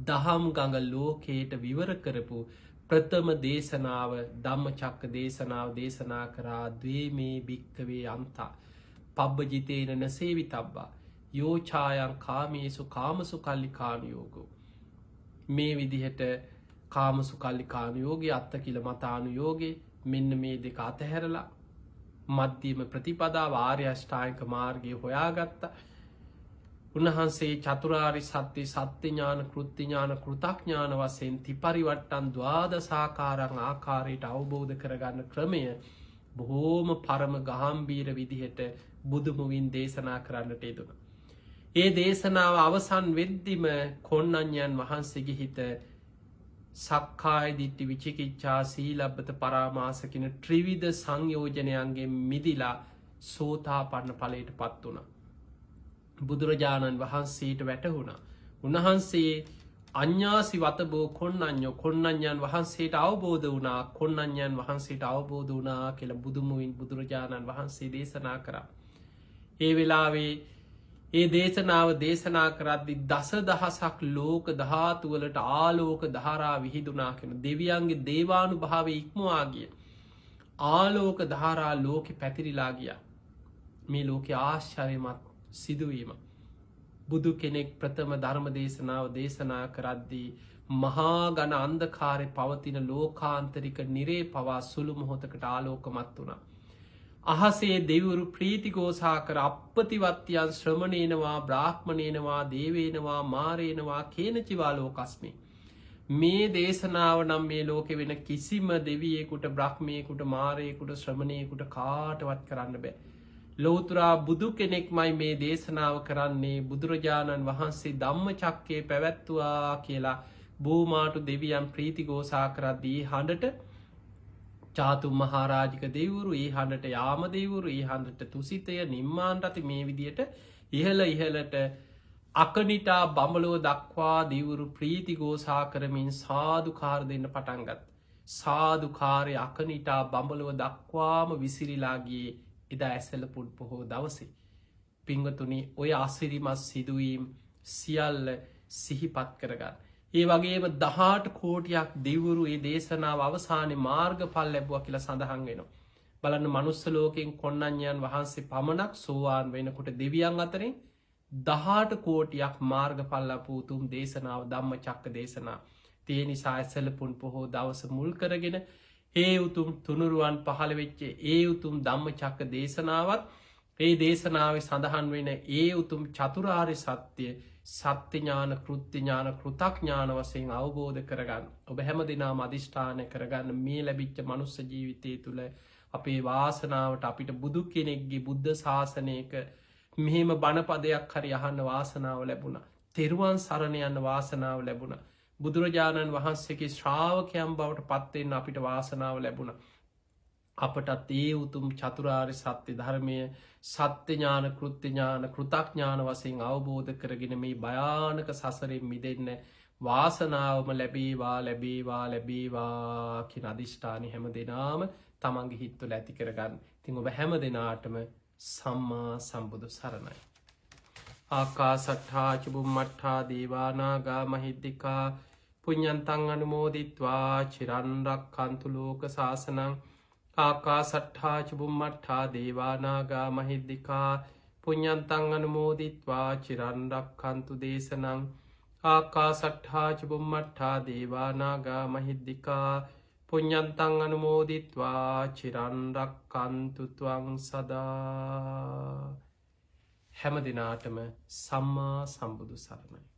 දහම් ගඟ ලෝකයට විවර කරපු ප්‍රථම දේශනාව ධම්මචක්ක දේශනාව දේශනා කරා ද්වේමේ භික්කවේ අන්තා පබ්බජිතේන නසේවි තබ්බා යෝචායන් කාමේසු කාමසු කල්ලිකානුයෝගෝ. මේ විදිහට කාමසු කල්ලිකානුයෝගේ අත්ත කිල මතානුයෝගේ මෙන්න මේ දෙක අතහැරලා මධ්‍යම ප්‍රතිපදා වාර්යෂ්ඨායක මාර්ගය හොයාගත්තා. උන්වහන්සේ චතුරාරි සත්‍යය සත්‍යඥාන කෘත්තිඥාන කෘතඥාන වසයෙන් තිපරිවට්ටන් ද්වාදසාකාරං ආකාරයට අවබෝධ කරගන්න ක්‍රමය බොහෝම පරම ගහම්බීර විදිහට බුදුමුවින් දේශනා කරන්නට යෙදුණ. ඒ දේශනාව අවසන් වෙද්දිම කොන්නඥයන් වහන්සේගේ හිත සක්කාය දිට්ටි විචිකිච්ඡා සීලබ්බත පරාමාසකින ත්‍රිවිධ සංයෝජනයන්ගේ මිදිලා සෝතාපන්න ඵලයට පත් වුණා. බුදුරජාණන් වහන්සේට වැටහුණා. උන්වහන්සේ අඥ්ඥාසි වතබෝ කොන්නඥෝ කොන්නඥන් වහන්සේට අවබෝධ වනා කොන්නඥන් වහන්සේට අවබෝධ වනා කියල බුදුමුවින් බුදුරජාණන් වහන්සේ දේශනා කරා. ඒ වෙලාවේ ඒ දේශනාව දේශනා කරද්දි දස දහසක් ලෝක දහතුවලට ආලෝක දහරා විහිදුනා කෙන දෙවියන්ගේ දේවානු භාව ඉක්මවාගිය. ආලෝක දහරා ලෝකෙ පැතිරිලා ගිය. මේ ලෝකෙ ආශ්චර්යමත් සිදුවීම. බුදු කෙනෙක් ප්‍රථම ධර්ම දේශනාව දේශනා කරද්දී මහා ගණ අන්දකාරය පවතින ලෝකාන්තරික නිරේ පවා සුළු මොහොතකට ආලෝකමත් වුණා. අහසේ දෙවුරු ප්‍රීතිගෝසා කර අපපතිවත්යන් ශ්‍රමණයනවා බ්‍රාහ්මණයනවා දේවේනවා මාරයනවා කේනචිවාලෝකස්මි. මේ දේශනාව නම් මේ ලෝකෙ වෙන කිසිම දෙවියෙකුට බ්‍රහ්මයකුට මාරයකුට ශ්‍රමණයකුට කාටවත් කරන්න බෑ. ලෝතුරා බුදු කෙනෙක්මයි මේ දේශනාව කරන්නේ බුදුරජාණන් වහන්සේ ධම්ම චක්කේ පැවැත්තුවා කියලා බූමාටු දෙවියන් ප්‍රීතිගෝසා කරද්දී හඬට චාතුම් මහාරාජික දෙවුරු ඒ හඬට යාම දෙවුරු ඒ හඬට තුසිතය නිම්මාන්ට අති මේ විදියට ඉහලට අකනිටා බඹලෝ දක්වා දෙවුරු ප්‍රීතිගෝසා කරමින් සාධකාර දෙන්න පටන්ගත්. සාධකාරය අකනිටා බඹලොව දක්වාම විසිරිලාගේ එදා ඇසල පුඩ් පොහෝ දවසේ. පිංවතුනි ඔය අසිරිමත් සිදුවීම් සියල්ල සිහිපත් කරගන්න. ඒ වගේම 18 කෝටියක් දෙවුරු ඒ දේශනාව අවසානයේ මාර්ගඵල ලැබුවා කියලා සඳහන් වෙනවා. බලන්න මනුස්ස ලෝකෙන් කොන්නඤ්ඤයන් වහන්සේ පමණක් සෝවාන් වෙනකොට දෙවියන් අතරින් 18 කෝටියක් මාර්ගඵල ලැබූ උතුම් දේශනාව ධම්මචක්ක දේශනාව. ඒ නිසා ඇසල පුන් පොහෝ දවස මුල් කරගෙන ඒ උතුම් තුනුරුවන් පහළ වෙච්ච ඒ උතුම් ධම්මචක්ක දේශනාවත් ඒ දේශනාවේ සඳහන් වෙන ඒ උතුම් චතුරාර්ය සත්‍ය සත්‍ය ඥාන කෘත්‍ය ඥාන කෘතඥාන වශයෙන් අවබෝධ කරගන්න. ඔබ හැම දිනම අධිෂ්ඨාන කරගන්න මේ ලැබිච්ච මනුස්ස ජීවිතය තුළ අපේ වාසනාවට අපිට බුදු කෙනෙක්ගේ බුද්ධ ශාසනයක මෙහෙම බණපදයක් හරි අහන්න වාසනාව ලැබුණා. තෙරුවන් සරණ යන්න වාසනාව ලැබුණා. බුදුරජාණන් වහන්සේගේ ශ්‍රාවකයන් බවට පත්වෙන්න අපිට වාසනාව ලැබුණ. අපටත් ඒ උතුම් චතුරාර්ය සත්‍ය ධර්මය සත්‍ය ඥාන කෘත්‍ය ඥාන කෘතඥාන වශයෙන් අවබෝධ කරගෙන මේ භයානක සසරෙන් මිදෙන්න වාසනාවම ලැබේවා ලැබේවා ලැබේවා කියන අධිෂ්ඨානය හැම දෙනාම තමන්ගේ හිත්තුල ඇති කරගන්න. ඉතින් ඔබ හැම දෙනාටම සම්මා සම්බුදු සරණයි. ආකා සට්ඨා චුම්මට්ඨා දේවානාගා මහිද්దికා පුඤ්ඤන්තං අනුමෝදිත්වා චිරන් රක්ඛන්තු ලෝක සාසනං. ආකා සට්ඨා චුම්මට්ඨා දේවානාගා මහිද්దికා පුඤ්ඤන්තං අනුමෝදිත්වා චිරන් රක්ඛන්තු දේශනං. ආකා සට්ඨා චුම්මට්ඨා දේවානාගා මහිද්దికා පුඤ්ඤන්තං අනුමෝදිත්වා චිරන් රක්ඛන්තු ත්වං සදා. හැම දිනාටම සම්මා සම්බුදු සරණයි.